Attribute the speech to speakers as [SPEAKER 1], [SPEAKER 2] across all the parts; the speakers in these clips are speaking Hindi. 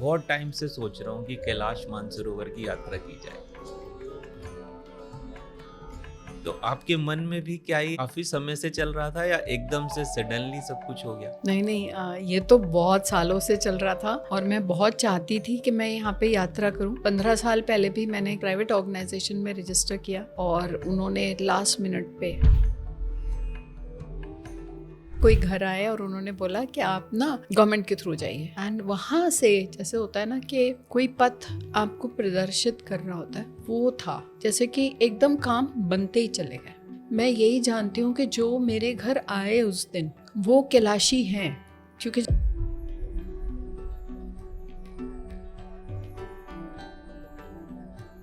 [SPEAKER 1] बहुत टाइम से सोच रहा हूँ कि कैलाश मानसरोवर की यात्रा की जाए। तो आपके मन में भी क्या ये काफी समय से चल रहा था या एकदम से सडनली सब कुछ हो गया?
[SPEAKER 2] नहीं, ये तो बहुत सालों से चल रहा था और मैं बहुत चाहती थी कि मैं यहाँ पे यात्रा करूँ। 15 साल पहले भी मैंने एक प्राइवेट ऑर्गेनाइजेशन में रजिस्टर किया और उन्होंने लास्ट मिनट पे कोई घर आए और उन्होंने बोला कि आप ना गवर्नमेंट के थ्रू जाइए। एंड वहाँ से जैसे होता है ना कि कोई पथ आपको प्रदर्शित कर रहा होता है, वो था जैसे कि एकदम काम बनते ही चले गए। मैं यही जानती हूँ कि जो मेरे घर आए उस दिन वो कैलाशी हैं, क्योंकि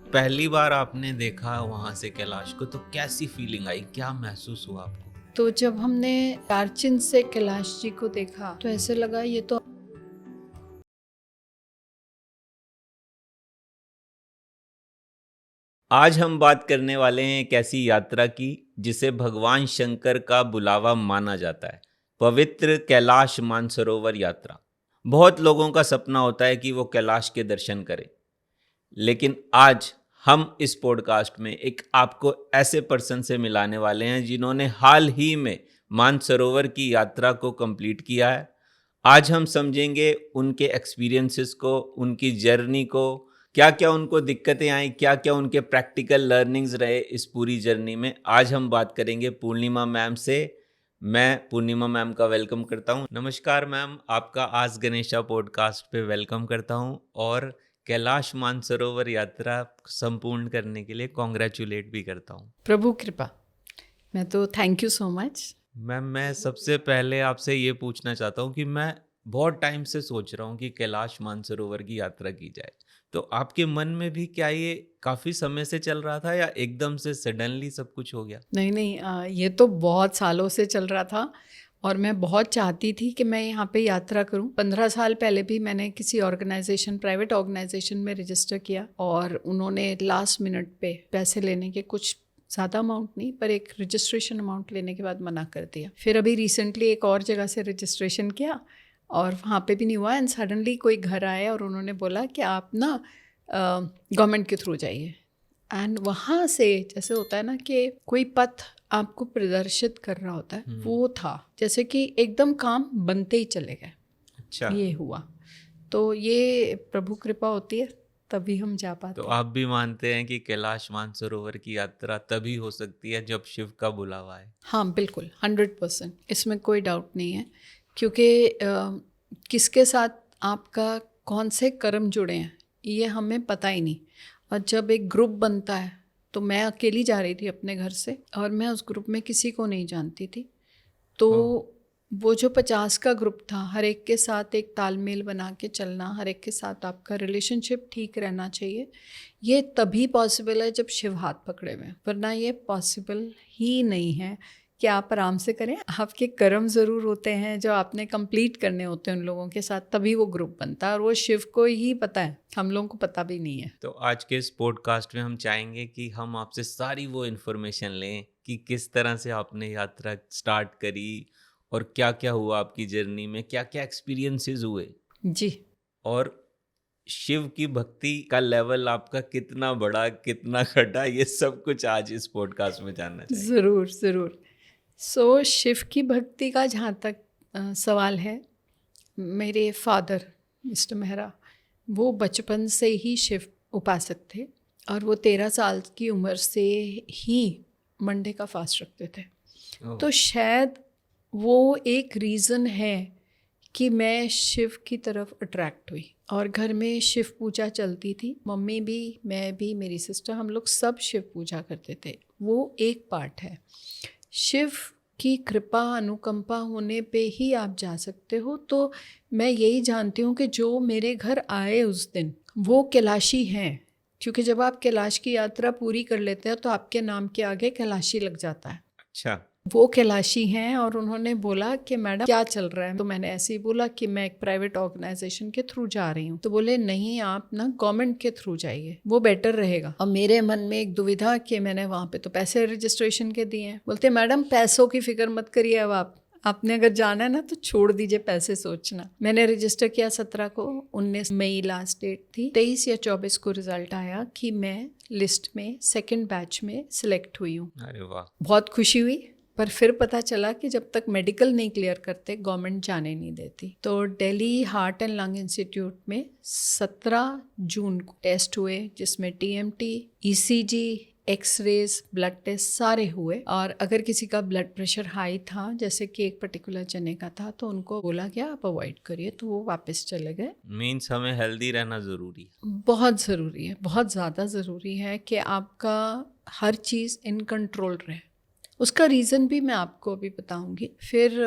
[SPEAKER 1] पहली बार आपने देखा वहां से कैलाश को तो कैसी फीलिंग आई, क्या महसूस हुआ आपको?
[SPEAKER 2] तो जब हमने टारचिन से कैलाश जी को देखा तो ऐसे लगा ये तो
[SPEAKER 1] आज हम बात करने वाले हैं एक ऐसी यात्रा की जिसे भगवान शंकर का बुलावा माना जाता है, पवित्र कैलाश मानसरोवर यात्रा। बहुत लोगों का सपना होता है कि वो कैलाश के दर्शन करें, लेकिन आज हम इस पॉडकास्ट में एक आपको ऐसे पर्सन से मिलाने वाले हैं जिन्होंने हाल ही में मानसरोवर की यात्रा को कंप्लीट किया है। आज हम समझेंगे उनके एक्सपीरियंसेस को, उनकी जर्नी को, क्या क्या उनको दिक्कतें आई, क्या क्या उनके प्रैक्टिकल लर्निंग्स रहे इस पूरी जर्नी में। आज हम बात करेंगे पूर्णिमा मैम से। मैं पूर्णिमा मैम का वेलकम करता हूं। नमस्कार मैम, आपका आज गणेशा पॉडकास्ट पे वेलकम करता हूं और कैलाश मानसरोवर यात्रा संपूर्ण करने के लिए कॉन्ग्रेचुलेट भी करता हूं।
[SPEAKER 2] प्रभु कृपा। मैं तो thank you so much.
[SPEAKER 1] Ma'am, मैं सबसे पहले आपसे ये पूछना चाहता हूँ कि मैं बहुत टाइम से सोच रहा हूँ कि कैलाश मानसरोवर की यात्रा की जाए। तो आपके मन में भी क्या ये काफ़ी समय से चल रहा था या एकदम से सडनली सब कुछ हो गया?
[SPEAKER 2] नहीं, ये तो बहुत सालों से चल रहा था और मैं बहुत चाहती थी कि मैं यहाँ पे यात्रा करूँ। 15 साल पहले भी मैंने किसी ऑर्गेनाइजेशन, प्राइवेट ऑर्गेनाइजेशन में रजिस्टर किया और उन्होंने लास्ट मिनट पे पैसे लेने के, कुछ ज़्यादा अमाउंट नहीं पर एक रजिस्ट्रेशन अमाउंट लेने के बाद मना कर दिया। फिर अभी रिसेंटली एक और जगह से रजिस्ट्रेशन किया और वहाँ पे भी नहीं हुआ। एंड सडनली कोई घर आया और उन्होंने बोला कि आप ना गवर्नमेंट के थ्रू जाइए। एंड वहाँ से जैसे होता है ना कि कोई पथ आपको प्रदर्शित कर रहा होता है, वो था जैसे कि एकदम काम बनते ही चले गए।
[SPEAKER 1] अच्छा,
[SPEAKER 2] ये हुआ। तो ये प्रभु कृपा होती है, तभी हम जा पाते
[SPEAKER 1] तो
[SPEAKER 2] हैं।
[SPEAKER 1] आप भी मानते हैं कि कैलाश मानसरोवर की यात्रा तभी हो सकती है जब शिव का बुलावा है?
[SPEAKER 2] हाँ बिल्कुल, 100%, इसमें कोई डाउट नहीं है। क्योंकि किसके साथ आपका कौन से कर्म जुड़े हैं ये हमें पता ही नहीं। और जब एक ग्रुप बनता है, तो मैं अकेली जा रही थी अपने घर से और मैं उस ग्रुप में किसी को नहीं जानती थी। तो वो जो 50 का ग्रुप था, हर एक के साथ एक तालमेल बना के चलना, हर एक के साथ आपका रिलेशनशिप ठीक रहना चाहिए। ये तभी पॉसिबल है जब शिव हाथ पकड़े हुए हैं, वरना ये पॉसिबल ही नहीं है कि आप आराम से करें। आपके कर्म ज़रूर होते हैं जो आपने कंप्लीट करने होते हैं उन लोगों के साथ, तभी वो ग्रुप बनता है और वो शिव को ही पता है, हम लोगों को पता भी नहीं है।
[SPEAKER 1] तो आज के इस पॉडकास्ट में हम चाहेंगे कि हम आपसे सारी वो इन्फॉर्मेशन लें कि किस तरह से आपने यात्रा स्टार्ट करी और क्या क्या हुआ आपकी जर्नी में, क्या क्या एक्सपीरियंसेस हुए
[SPEAKER 2] जी
[SPEAKER 1] और शिव की भक्ति का लेवल आपका कितना बढ़ा, कितना घटा, ये सब कुछ आज इस पॉडकास्ट में जानना चाहेंगे।
[SPEAKER 2] ज़रूर ज़रूर। सो शिव की भक्ति का जहाँ तक सवाल है, मेरे फादर मिस्टर मेहरा वो बचपन से ही शिव उपासक थे और वो 13 साल की उम्र से ही मंडे का फास्ट रखते थे।
[SPEAKER 1] ओह,
[SPEAKER 2] तो शायद वो एक रीज़न है कि मैं शिव की तरफ अट्रैक्ट हुई और घर में शिव पूजा चलती थी। मम्मी भी, मैं भी, मेरी सिस्टर, हम लोग सब शिव पूजा करते थे। वो एक पार्ट है। शिव की कृपा अनुकंपा होने पे ही आप जा सकते हो। तो मैं यही जानती हूँ कि जो मेरे घर आए उस दिन वो कैलाशी हैं, क्योंकि जब आप कैलाश की यात्रा पूरी कर लेते हैं तो आपके नाम के आगे कैलाशी लग जाता है।
[SPEAKER 1] अच्छा,
[SPEAKER 2] वो कैलाशी हैं और उन्होंने बोला कि मैडम क्या चल रहा है। तो मैंने ऐसे ही बोला कि मैं एक प्राइवेट ऑर्गेनाइजेशन के थ्रू जा रही हूँ। तो बोले नहीं, आप ना गवर्नमेंट के थ्रू जाइए, वो बेटर रहेगा। और मेरे मन में एक दुविधा कि मैंने वहाँ पे तो पैसे रजिस्ट्रेशन के दिए हैं। बोलते मैडम पैसों की फिक्र मत करिए, अब आपने अगर जाना है ना तो छोड़ दीजिए पैसे सोचना। मैंने रजिस्टर किया 17 को, 19 मई लास्ट डेट थी, 23 या 24 को रिजल्ट आया कि मैं लिस्ट में सेकंड बैच में सिलेक्ट हुई हूँ।
[SPEAKER 1] अरे वाह।
[SPEAKER 2] बहुत खुशी हुई, पर फिर पता चला कि जब तक मेडिकल नहीं क्लियर करते गवर्नमेंट जाने नहीं देती। तो Delhi Heart and Lung Institute में 17 जून को टेस्ट हुए, जिसमें TMT, ECG, X rays, blood test सारे हुए। और अगर किसी का ब्लड प्रेशर हाई था, जैसे कि एक पर्टिकुलर जने का था, तो उनको बोला गया आप अवॉइड करिए, तो वो वापस चले गए।
[SPEAKER 1] मीन्स हमें हेल्दी रहना ज़रूरी है।
[SPEAKER 2] बहुत ज़रूरी है, बहुत ज़्यादा ज़रूरी है कि आपका हर चीज़ इन कंट्रोल रहे। उसका रीज़न भी मैं आपको अभी बताऊंगी। फिर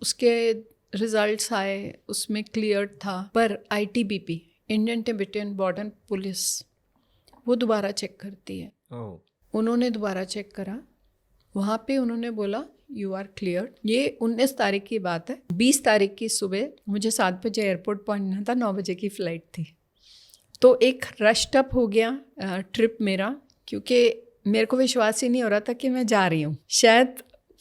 [SPEAKER 2] उसके रिजल्ट्स आए, उसमें क्लियर था, पर ITBP, Indian Tibetan border police, वो दोबारा चेक करती है। उन्होंने दोबारा चेक करा, वहाँ पे उन्होंने बोला यू आर क्लियर। ये 19 तारीख की बात है। 20 तारीख की सुबह मुझे 7 बजे एयरपोर्ट पहुँचना था, 9 बजे की फ़्लाइट थी। तो एक रश्ड अप हो गया ट्रिप मेरा, क्योंकि मेरे को विश्वास ही नहीं हो रहा था कि मैं जा रही हूँ। शायद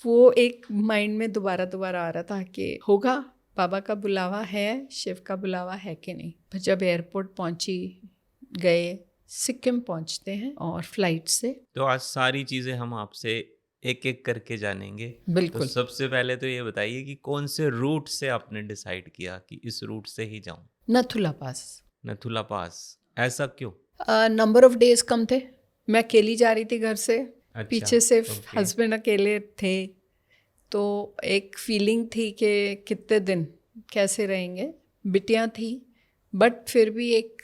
[SPEAKER 2] वो एक माइंड में दोबारा आ रहा था कि होगा, बाबा का बुलावा है, शिव का बुलावा है कि नहीं। पर जब एयरपोर्ट पहुँची, गए, सिक्किम पहुँचते हैं और फ्लाइट से।
[SPEAKER 1] तो आज सारी चीज़ें हम आपसे एक एक करके जानेंगे।
[SPEAKER 2] बिल्कुल।
[SPEAKER 1] तो सबसे पहले तो ये बताइए कि कौन से रूट से आपने डिसाइड किया कि इस रूट से ही जाऊँ?
[SPEAKER 2] नथुला पास।
[SPEAKER 1] नथुला पास, ऐसा क्यों?
[SPEAKER 2] नंबर ऑफ डेज कम थे, मैं अकेली जा रही थी घर से।
[SPEAKER 1] अच्छा,
[SPEAKER 2] पीछे से
[SPEAKER 1] ओके।
[SPEAKER 2] हस्बैंड अकेले थे, तो एक फीलिंग थी कि कितने दिन कैसे रहेंगे। बिटियाँ थी, बट फिर भी एक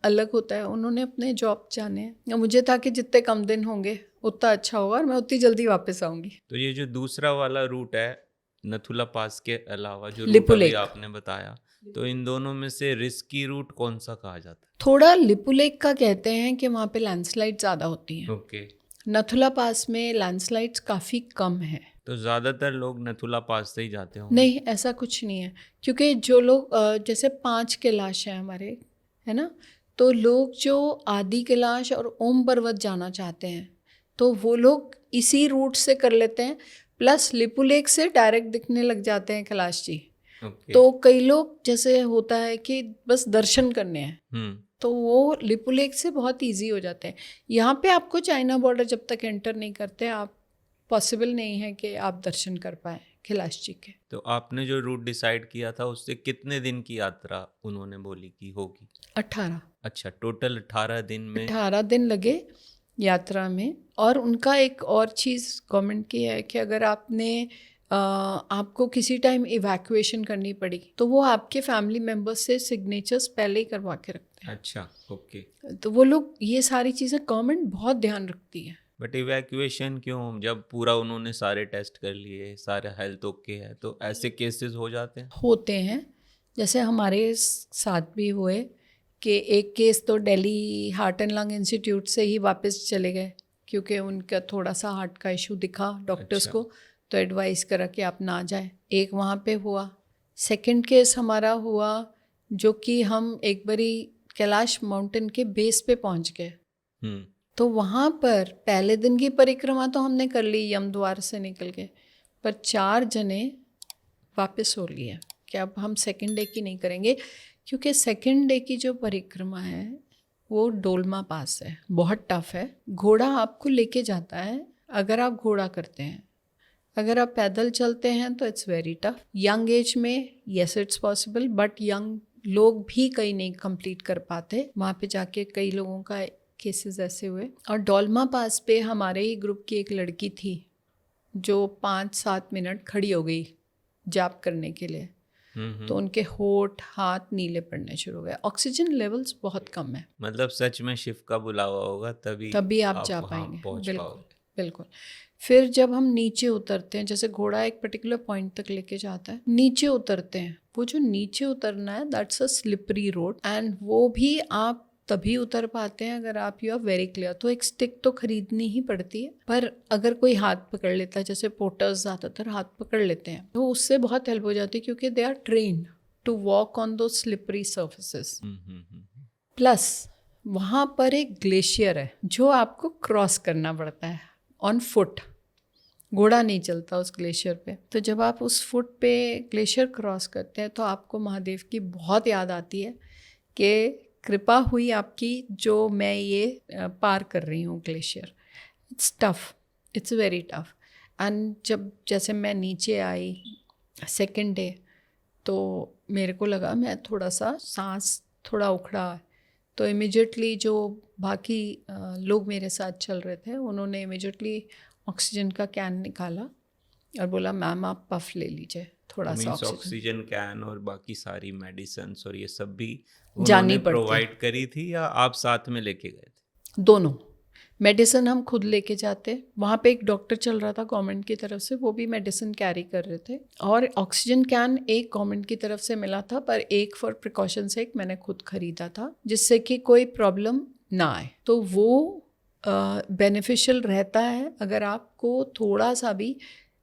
[SPEAKER 2] अलग होता है, उन्होंने अपने जॉब जाने हैं। मुझे था कि जितने कम दिन होंगे उतना अच्छा होगा और मैं उतनी जल्दी वापस आऊँगी।
[SPEAKER 1] तो ये जो दूसरा वाला रूट है, नथुला पास के अलावा जो रूट
[SPEAKER 2] लिपु
[SPEAKER 1] अभी
[SPEAKER 2] लेक।
[SPEAKER 1] आपने बताया, तो इन दोनों में से रिस्की रूट कौन सा कहा जाता
[SPEAKER 2] थोड़ा लिपु लेक का कहते हैं कि वहाँ पे लैंडस्लाइड ज़्यादा होती
[SPEAKER 1] है?
[SPEAKER 2] हैं।
[SPEAKER 1] ओके।
[SPEAKER 2] नथुला पास में लैंडस्लाइड्स काफ़ी कम है।
[SPEAKER 1] तो ज़्यादातर लोग नथुला पास से ही जाते होंगे?
[SPEAKER 2] नहीं, ऐसा कुछ नहीं है, क्योंकि जो लोग जैसे 5 कैलाश हैं हमारे, है ना, तो लोग जो आदि कैलाश और ओम पर्वत जाना चाहते हैं तो वो लोग इसी रूट से कर लेते हैं। प्लस लिपु लेक से डायरेक्ट दिखने लग जाते हैं कैलाश जी।
[SPEAKER 1] ओके।
[SPEAKER 2] तो कई लोग जैसे होता है कि बस दर्शन करने हैं, तो वो लिपु लेक से बहुत इजी हो जाते हैं। यहाँ पे आपको चाइना बॉर्डर जब तक एंटर नहीं करते, आप पॉसिबल नहीं है कि आप दर्शन कर पाए कैलाश जी के।
[SPEAKER 1] तो आपने जो रूट डिसाइड किया था उससे कितने दिन की यात्रा उन्होंने बोली कि होगी?
[SPEAKER 2] 18।
[SPEAKER 1] अच्छा, टोटल 18 दिन में।
[SPEAKER 2] 18 दिन लगे यात्रा में। और उनका एक और चीज़ गवर्नमेंट की है कि अगर आपको किसी टाइम इवैक्यूएशन करनी पड़ी तो वो आपके फैमिली मेम्बर्स से सिग्नेचर्स पहले ही करवा के रखते हैं।
[SPEAKER 1] अच्छा, ओके।
[SPEAKER 2] तो वो लोग, ये सारी चीज़ें गवर्नमेंट बहुत ध्यान रखती है।
[SPEAKER 1] बट इवैक्यूएशन क्यों? जब पूरा उन्होंने सारे टेस्ट कर लिए, सारे हेल्थ ओके है, तो ऐसे केसेस हो जाते हैं?
[SPEAKER 2] होते हैं, जैसे हमारे साथ भी हुए कि एक केस तो Delhi Heart and Lung institute से ही वापस चले गए, क्योंकि उनका थोड़ा सा हार्ट का इशू दिखा डॉक्टर्स
[SPEAKER 1] अच्छा।
[SPEAKER 2] को, तो एडवाइस करा कि आप ना जाए। एक वहाँ पे हुआ। सेकंड केस हमारा हुआ जो कि हम एक बारी कैलाश माउंटेन के बेस पे पहुँच गए। तो वहाँ पर पहले दिन की परिक्रमा तो हमने कर ली, यम द्वार से निकल के, पर 4 जने वापस हो लिए कि अब हम सेकंड डे की नहीं करेंगे, क्योंकि सेकंड डे की जो परिक्रमा है वो डोलमा पास है, बहुत टफ है। घोड़ा आपको लेके जाता है अगर आप घोड़ा करते हैं, अगर आप पैदल चलते हैं तो it's very tough. Young age में yes it's possible, but young लोग भी कई नहीं कंप्लीट कर पाते। वहाँ पे जाके कई लोगों का केसेस ऐसे हुए। और डोलमा पास पे हमारे ही ग्रुप की एक लड़की थी जो 5-7 मिनट खड़ी हो गई जाप करने के लिए, तो उनके होठ हाथ नीले पड़ने शुरू हो गए। ऑक्सीजन लेवल्स बहुत कम है।
[SPEAKER 1] मतलब सच में शिव का बुलावा होगा
[SPEAKER 2] तभी आप जा
[SPEAKER 1] वहाँ
[SPEAKER 2] पाएंगे।
[SPEAKER 1] पहुँच
[SPEAKER 2] बिल्कुल
[SPEAKER 1] पाओगे।
[SPEAKER 2] बिल्कुल। फिर जब हम नीचे उतरते हैं, जैसे घोड़ा एक पर्टिकुलर पॉइंट तक लेके जाता है, नीचे उतरते हैं, वो जो नीचे उतरना है that's a slippery road, and वो भी आप तभी उतर पाते हैं अगर आप यू आर वेरी क्लियर। तो एक स्टिक तो खरीदनी ही पड़ती है, पर अगर कोई हाथ पकड़ लेता है, जैसे पोर्टर्स ज़्यादातर हाथ पकड़ लेते हैं, तो उससे बहुत हेल्प हो जाती है, क्योंकि they are trained to walk on दो स्लिपरी सर्फेसेस। प्लस वहाँ पर एक ग्लेशियर है जो आपको क्रॉस करना पड़ता है ऑन फुट। घोड़ा नहीं चलता उस ग्लेशियर पे। तो जब आप उस फुट पे ग्लेशियर क्रॉस करते हैं तो आपको महादेव की बहुत याद आती है कि कृपा हुई आपकी जो मैं ये पार कर रही हूँ glacier. It's tough, it's very tough. And जब जैसे मैं नीचे आई सेकेंड डे तो मेरे को लगा मैं थोड़ा सा सांस थोड़ा उखड़ा है, तो इमिजिएटली जो बाकी लोग मेरे साथ चल रहे थे उन्होंने इमिजिएटली ऑक्सीजन का कैन निकाला और बोला मैम आप पफ ले लीजिए थोड़ा सा
[SPEAKER 1] मीन्स
[SPEAKER 2] ऑक्सीजन।
[SPEAKER 1] ऑक्सीजन कैन और बाकी सारी मेडिसिन और ये सब भी
[SPEAKER 2] जानी
[SPEAKER 1] उन्होंने
[SPEAKER 2] पड़ती।
[SPEAKER 1] प्रोवाइड करी थी या आप साथ में लेके गए थे?
[SPEAKER 2] दोनों। मेडिसिन हम खुद लेके जाते, वहाँ पे एक डॉक्टर चल रहा था गवर्नमेंट की तरफ से, वो भी मेडिसिन कैरी कर रहे थे। और ऑक्सीजन कैन एक गवर्नमेंट की तरफ से मिला था, पर एक फॉर प्रिकॉशन से एक मैंने खुद खरीदा था जिससे कि कोई प्रॉब्लम ना आए। तो वो बेनिफिशियल रहता है अगर आपको थोड़ा सा भी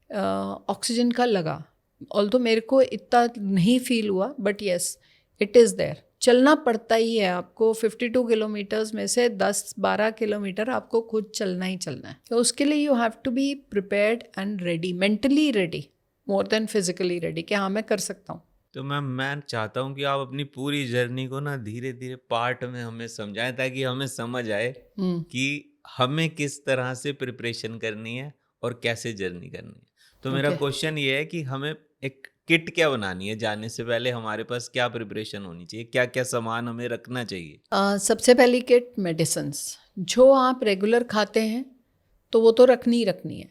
[SPEAKER 2] ऑक्सीजन का लगा। ऑल्दो मेरे को इतना नहीं फील हुआ, but yes it is there. चलना पड़ता ही है आपको, 52 किलोमीटर्स में से 10-12 किलोमीटर आपको खुद चलना ही चलना है। तो उसके लिए you have to be prepared and ready, mentally ready more than physically ready कि हाँ मैं कर सकता हूँ।
[SPEAKER 1] तो मैम मैं चाहता हूँ कि आप अपनी पूरी जर्नी को ना धीरे धीरे पार्ट में हमें समझाएं ताकि हमें समझ आए कि हमें किस तरह से प्रिपरेशन करनी है और कैसे जर्नी करनी है। तो मेरा क्वेश्चन ये है कि हमें एक किट क्या बनानी है, जाने से पहले हमारे पास क्या प्रिपरेशन होनी चाहिए, क्या क्या सामान हमें रखना चाहिए?
[SPEAKER 2] सबसे पहली किट मेडिसिन्स, जो आप रेगुलर खाते हैं तो वो तो रखनी ही रखनी है,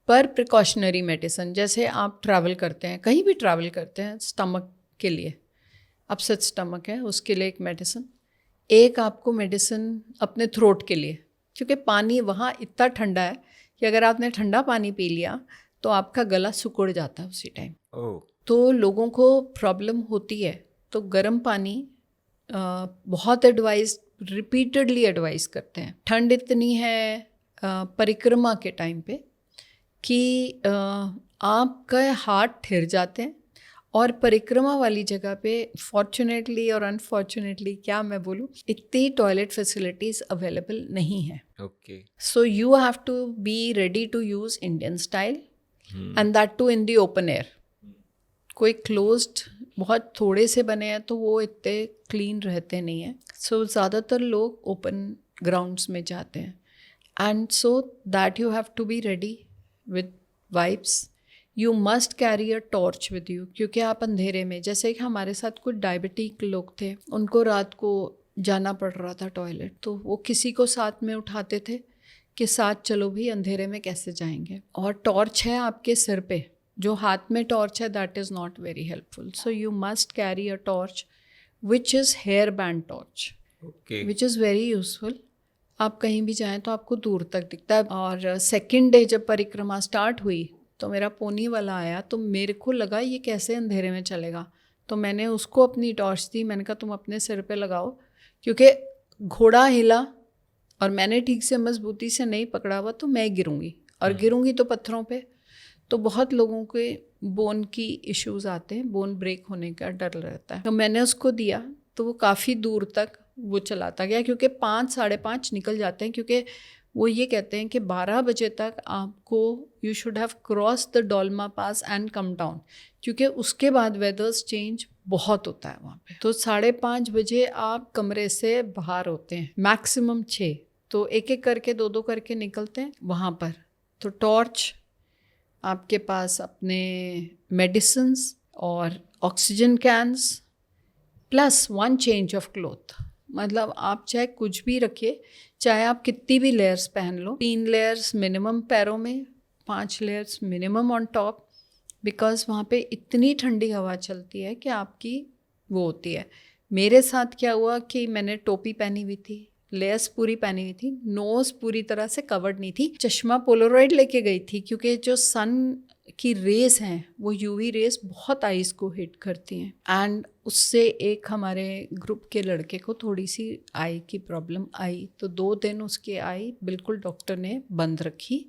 [SPEAKER 2] पर प्रिकॉशनरी मेडिसिन जैसे आप ट्रैवल करते हैं, कहीं भी ट्रैवल करते हैं, स्टमक के लिए अपसेट स्टमक है उसके लिए एक मेडिसिन, एक आपको मेडिसिन अपने थ्रोट के लिए, क्योंकि पानी वहाँ इतना ठंडा है कि अगर आपने ठंडा पानी पी लिया तो आपका गला सिकुड़ जाता है उसी टाइम। तो लोगों को प्रॉब्लम होती है, तो गर्म पानी बहुत एडवाइज, रिपीटेडली एडवाइस करते हैं। ठंड इतनी है परिक्रमा के टाइम पे कि आपका हाथ ठिर जाते हैं, और परिक्रमा वाली जगह पे फॉर्चुनेटली और अनफॉर्चुनेटली क्या मैं बोलूँ, इतनी टॉयलेट फैसिलिटीज़ अवेलेबल नहीं है।
[SPEAKER 1] Okay,
[SPEAKER 2] so you have to be ready to use Indian style and that too in the open air. कोई क्लोज्ड बहुत थोड़े से बने हैं तो वो इतने क्लीन रहते नहीं हैं, सो ज़्यादातर लोग ओपन ग्राउंड्स में जाते हैं। And so that you have to be ready with wipes. You must carry a torch with you, क्योंकि आप अंधेरे में, जैसे कि हमारे साथ कुछ डायबिटिक लोग थे, उनको रात को जाना पड़ रहा था टॉयलेट, तो वो किसी को साथ में उठाते थे कि साथ चलो भी, अंधेरे में कैसे जाएंगे। और टॉर्च है आपके सिर पे, जो हाथ में टॉर्च है that is not very helpful. So you must carry a torch which is here band torch, which is very useful. आप कहीं भी जाएं तो आपको दूर तक दिखता है। और सेकेंड डे जब परिक्रमा स्टार्ट हुई तो मेरा पोनी वाला आया, तो मेरे को लगा ये कैसे अंधेरे में चलेगा, तो मैंने उसको अपनी टॉर्च दी, मैंने कहा तुम अपने सिर पे लगाओ, क्योंकि घोड़ा हिला और मैंने ठीक से मजबूती से नहीं पकड़ा हुआ तो मैं गिरूंगी, और गिरूंगी तो पत्थरों पे, तो बहुत लोगों के बोन की इश्यूज आते हैं, बोन ब्रेक होने का डर रहता है। तो मैंने उसको दिया तो वो काफ़ी दूर तक वो चलाता गया, क्योंकि 5-5:30 निकल जाते हैं, क्योंकि वो ये कहते हैं कि 12 बजे तक आपको you should have cross the Dolma pass and come down, क्योंकि उसके बाद वेदर्स चेंज बहुत होता है वहाँ पे। तो 5:30 बजे आप कमरे से बाहर होते हैं, मैक्सिमम 6, तो एक एक करके 2-2 करके निकलते हैं वहाँ पर। तो टॉर्च, आपके पास अपने मेडिसिन्स और oxygen cans, plus 1 change of cloth. मतलब आप चाहे कुछ भी रखिए, चाहे आप कितनी भी लेयर्स पहन लो, 3 लेयर्स मिनिमम पैरों में, 5 layers minimum on top, because वहाँ पे इतनी ठंडी हवा चलती है कि आपकी वो होती है। मेरे साथ क्या हुआ कि मैंने टोपी पहनी हुई थी, लेयर्स पूरी पहनी हुई थी, नोज़ पूरी तरह से कवर्ड नहीं थी, चश्मा पोलरॉइड लेके गई थी, क्योंकि जो सन की रेस हैं वो यूवी रेस बहुत आइज़ को हिट करती हैं। एंड उससे एक हमारे ग्रुप के लड़के को थोड़ी सी आई की प्रॉब्लम आई, तो 2 दिन उसकी आई बिल्कुल डॉक्टर ने बंद रखी,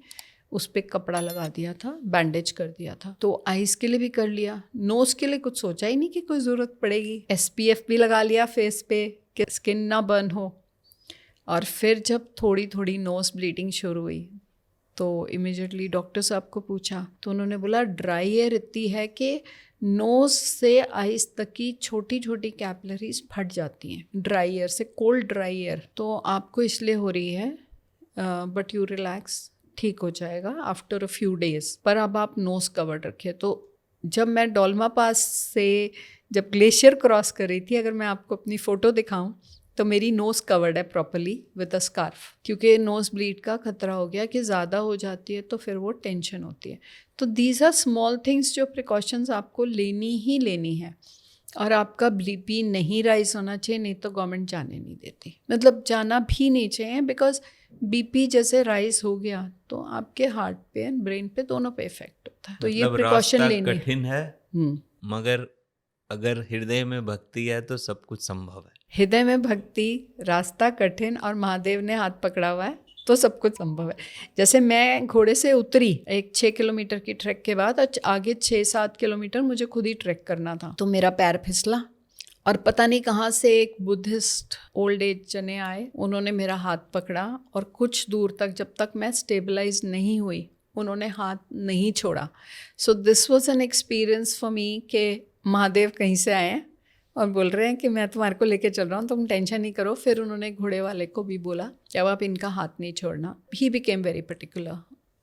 [SPEAKER 2] उस पर कपड़ा लगा दिया था, बैंडेज कर दिया था। तो आइज़ के लिए भी कर लिया, नोज़ के लिए कुछ सोचा ही नहीं कि कोई ज़रूरत पड़ेगी, SPF भी लगा लिया फेस पे कि स्किन ना बर्न हो। और फिर जब थोड़ी थोड़ी नोज़ ब्लीडिंग शुरू हुई तो इमिजिएटली डॉक्टर साहब को पूछा तो उन्होंने बोला ड्राई एयर इतनी है कि नोज से आइस तक की छोटी छोटी कैपिलरीज फट जाती हैं ड्राई एयर से, कोल्ड ड्राई एयर। तो आपको इसलिए हो रही है, बट यू रिलैक्स, ठीक हो जाएगा आफ्टर अ फ्यू डेज। पर अब आप नोज कवर्ड रखिए। तो जब मैं डोलमा पास से जब ग्लेशियर क्रॉस कर रही थी, अगर मैं आपको अपनी फ़ोटो दिखाऊं तो मेरी नोज़ कवर्ड है प्रॉपरली विद अ स्कार्फ, क्योंकि नोज़ ब्लीड का खतरा हो गया कि ज़्यादा हो जाती है तो फिर वो टेंशन होती है। तो दीज आर स्मॉल थिंग्स जो प्रिकॉशंस आपको लेनी ही लेनी है। और आपका बीपी नहीं राइज होना चाहिए, नहीं तो गवर्नमेंट जाने नहीं देती, मतलब जाना भी नहीं चाहिए, बिकॉज बीपी जैसे राइज हो गया तो आपके हार्ट पे एंड ब्रेन पे दोनों पे इफेक्ट होता है। तो ये प्रिकॉशन लेनी है।
[SPEAKER 1] कठिन है, मगर अगर हृदय में भक्ति है तो सब कुछ संभव है।
[SPEAKER 2] हृदय में भक्ति, रास्ता कठिन और महादेव ने हाथ पकड़ा हुआ है तो सब कुछ संभव है। जैसे मैं घोड़े से उतरी एक 6 किलोमीटर की ट्रैक के बाद, आगे 6-7 किलोमीटर मुझे खुद ही ट्रैक करना था, तो मेरा पैर फिसला और पता नहीं कहाँ से एक बुद्धिस्ट ओल्ड एज जने आए, उन्होंने मेरा हाथ पकड़ा और कुछ दूर तक, जब तक मैं स्टेबलाइज नहीं हुई, उन्होंने हाथ नहीं छोड़ा। So this was an experience for me कि महादेव कहीं से आए हैं और बोल रहे हैं कि मैं तुम्हारे को लेके चल रहा हूँ, तुम टेंशन नहीं करो। फिर उन्होंने घोड़े वाले को भी बोला कि अब आप इनका हाथ नहीं छोड़ना। ही बिकेम वेरी पर्टिकुलर,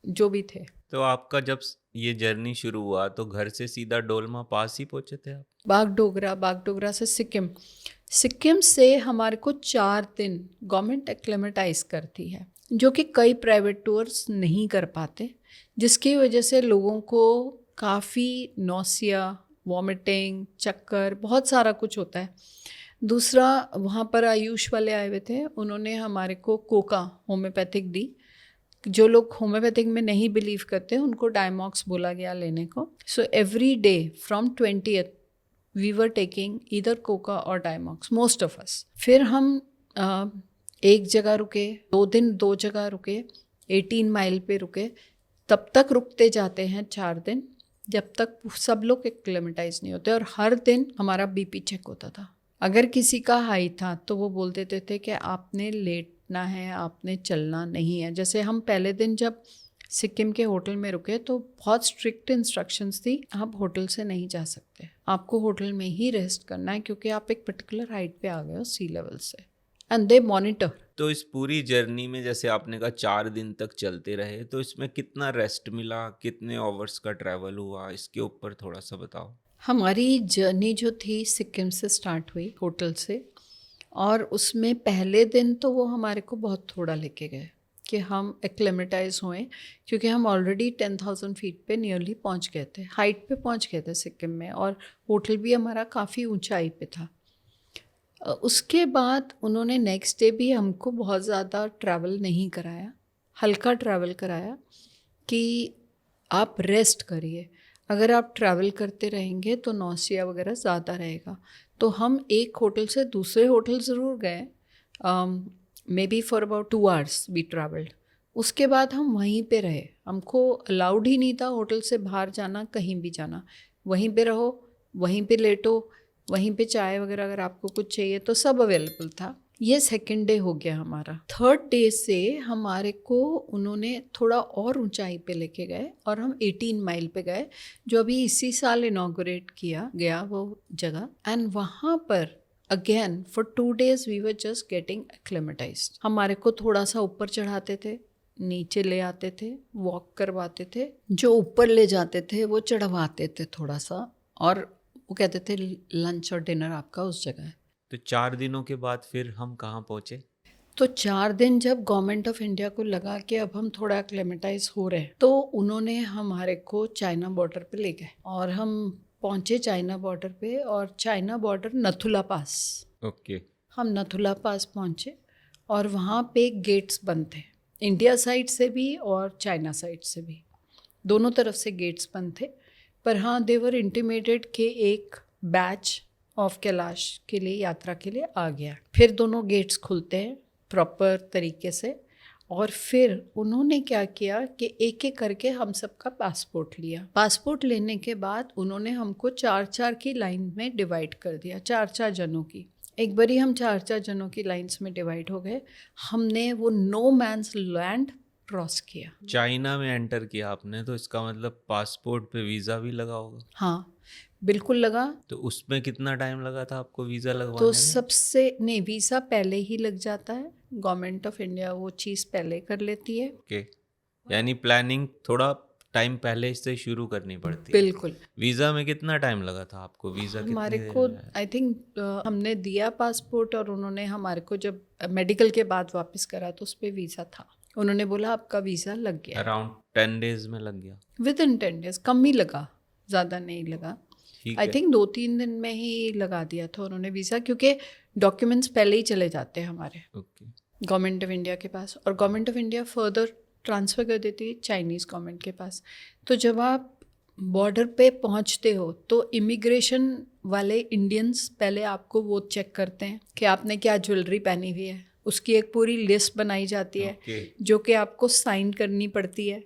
[SPEAKER 2] जो भी थे।
[SPEAKER 1] तो आपका जब ये जर्नी शुरू हुआ तो घर से सीधा डोलमा पास ही पहुंचे थे आप?
[SPEAKER 2] बागडोगरा से सिक्किम से हमारे को 4 दिन गवर्नमेंट एक्लेमेटाइज करती है, जो कि कई प्राइवेट टूर्स नहीं कर पाते, जिसकी वजह से लोगों को काफ़ी नौसिया, वॉमिटिंग, चक्कर, बहुत सारा कुछ होता है। दूसरा, वहाँ पर आयुष वाले आए हुए थे, उन्होंने हमारे को कोका होम्योपैथिक दी। जो लोग होम्योपैथिक में नहीं बिलीव करते उनको डायमॉक्स बोला गया लेने को। So every day from 20th we were taking either coca और डायमॉक्स, मोस्ट ऑफ अस। फिर हम एक जगह रुके, 2 दिन 2 जगह रुके, 18 माइल पे रुके। तब तक रुकते जाते हैं 4 दिन जब तक सब लोग एक्लेमेटाइज नहीं होते। और हर दिन हमारा बीपी चेक होता था। अगर किसी का हाई था तो वो बोल देते थे कि आपने लेटना है, आपने चलना नहीं है। जैसे हम पहले दिन जब सिक्किम के होटल में रुके तो बहुत स्ट्रिक्ट इंस्ट्रक्शंस थी, आप होटल से नहीं जा सकते, आपको होटल में ही रेस्ट करना है, क्योंकि आप एक पर्टिकुलर हाइट पे आ गए हो सी लेवल से, एंड दे मॉनिटर।
[SPEAKER 1] तो इस पूरी जर्नी में जैसे आपने कहा 4 दिन तक चलते रहे, तो इसमें कितना रेस्ट मिला, कितने आवर्स का ट्रैवल हुआ, इसके ऊपर थोड़ा सा बताओ।
[SPEAKER 2] हमारी जर्नी जो थी सिक्किम से स्टार्ट हुई होटल से, और उसमें पहले दिन तो वो हमारे को बहुत थोड़ा लेके गए कि हम एक्लेमेटाइज हुए, क्योंकि हम ऑलरेडी 10,000 फीट पे नियरली पहुंच गए थे, हाइट पे पहुंच गए थे सिक्किम में, और होटल भी हमारा काफ़ी ऊंचाई पे था। उसके बाद उन्होंने नेक्स्ट डे भी हमको बहुत ज़्यादा ट्रैवल नहीं कराया, हल्का ट्रैवल कराया कि आप रेस्ट करिए। अगर आप ट्रैवल करते रहेंगे तो नौसिया वगैरह ज़्यादा रहेगा। तो हम एक होटल से दूसरे होटल ज़रूर गए, maybe for about 2 hours we travelled. उसके बाद हम वहीं पे रहे, हमको अलाउड ही नहीं था होटल से बाहर जाना, कहीं भी जाना। वहीं पे रहो, वहीं पे लेटो, वहीं पे चाय वगैरह अगर आपको कुछ चाहिए तो सब अवेलेबल था। ये 2nd डे हो गया हमारा। 3rd डे से हमारे को उन्होंने थोड़ा और ऊंचाई पे लेके गए और हम 18 माइल पे गए, जो अभी इसी साल इनॉग्रेट किया गया वो जगह। एंड वहाँ पर again for 2 days we were just getting acclimatised. हमारे को थोड़ा सा ऊपर चढ़ाते थे, नीचे ले आते थे, वॉक करवाते थे, जो ऊपर ले जाते थे वो चढ़वाते थे थोड़ा सा, और वो कहते थे लंच और डिनर आपका उस जगह है।
[SPEAKER 1] तो 4 दिनों के बाद फिर हम कहाँ पहुँचे?
[SPEAKER 2] तो 4 दिन जब गवर्नमेंट ऑफ इंडिया को लगा कि अब हम थोड़ा एक्लेमेटाइज हो रहे हैं, तो उन्होंने हमारे को चाइना बॉर्डर पे ले गए और हम पहुंचे चाइना बॉर्डर पे, और चाइना बॉर्डर नथुला पास।
[SPEAKER 1] ओके।
[SPEAKER 2] हम नथुला पास पहुंचे और वहाँ पे गेट्स बंद थे, इंडिया साइड से भी और चाइना साइड से भी, दोनों तरफ से गेट्स बंद थे। पर हाँ, देवर इंटीमेटेड के एक बैच ऑफ कैलाश के लिए, यात्रा के लिए आ गया। फिर दोनों गेट्स खुलते हैं प्रॉपर तरीके से, और फिर उन्होंने क्या किया कि एक एक करके हम सबका पासपोर्ट लिया। पासपोर्ट लेने के बाद उन्होंने हमको 4-4 की लाइन में डिवाइड कर दिया, 4-4 जनों की। एक बारी हम 4-4 जनों की लाइन्स में डिवाइड हो गए। हमने वो नो मैन्स लैंड क्रॉस किया।
[SPEAKER 1] चाइना में एंटर किया आपने, तो इसका मतलब पासपोर्ट पे वीज़ा भी लगा होगा।
[SPEAKER 2] हाँ बिल्कुल लगा।
[SPEAKER 1] तो उसमें कितना टाइम लगा था आपको वीज़ा
[SPEAKER 2] तो
[SPEAKER 1] लगवाने में?
[SPEAKER 2] सबसे नहीं, वीज़ा पहले ही लग जाता है, गवर्नमेंट ऑफ इंडिया वो चीज़ पहले कर लेती है।
[SPEAKER 1] ओके, यानी प्लानिंग थोड़ा टाइम पहले से शुरू करनी पड़ती है।
[SPEAKER 2] बिल्कुल।
[SPEAKER 1] वीज़ा में कितना टाइम लगा था आपको? वीज़ा
[SPEAKER 2] हमारे
[SPEAKER 1] कितनी
[SPEAKER 2] को
[SPEAKER 1] देर में?
[SPEAKER 2] आई थिंक हमने दिया पासपोर्ट और उन्होंने हमारे को जब मेडिकल के बाद वापस करा तो उस पर वीज़ा था। उन्होंने बोला आपका वीज़ा लग गया।
[SPEAKER 1] अराउंड 10 डेज में लग गया।
[SPEAKER 2] विद इन 10 डेज, कम ही लगा, ज़्यादा नहीं लगा।
[SPEAKER 1] ठीक
[SPEAKER 2] आई
[SPEAKER 1] है।
[SPEAKER 2] थिंक 2-3 दिन में ही लगा दिया था उन्होंने वीज़ा, क्योंकि डॉक्यूमेंट्स पहले ही चले जाते हैं हमारे
[SPEAKER 1] ओके।
[SPEAKER 2] गवर्नमेंट ऑफ इंडिया के पास, और government of India further transfer कर देती है चाइनीज़ गवर्नमेंट के पास। तो जब आप बॉर्डर पे पहुंचते हो तो इमिग्रेशन वाले इंडियंस पहले आपको वो चेक करते हैं कि आपने क्या ज्वेलरी पहनी हुई है। उसकी एक पूरी लिस्ट बनाई जाती है
[SPEAKER 1] ओके।
[SPEAKER 2] जो कि आपको साइन करनी पड़ती है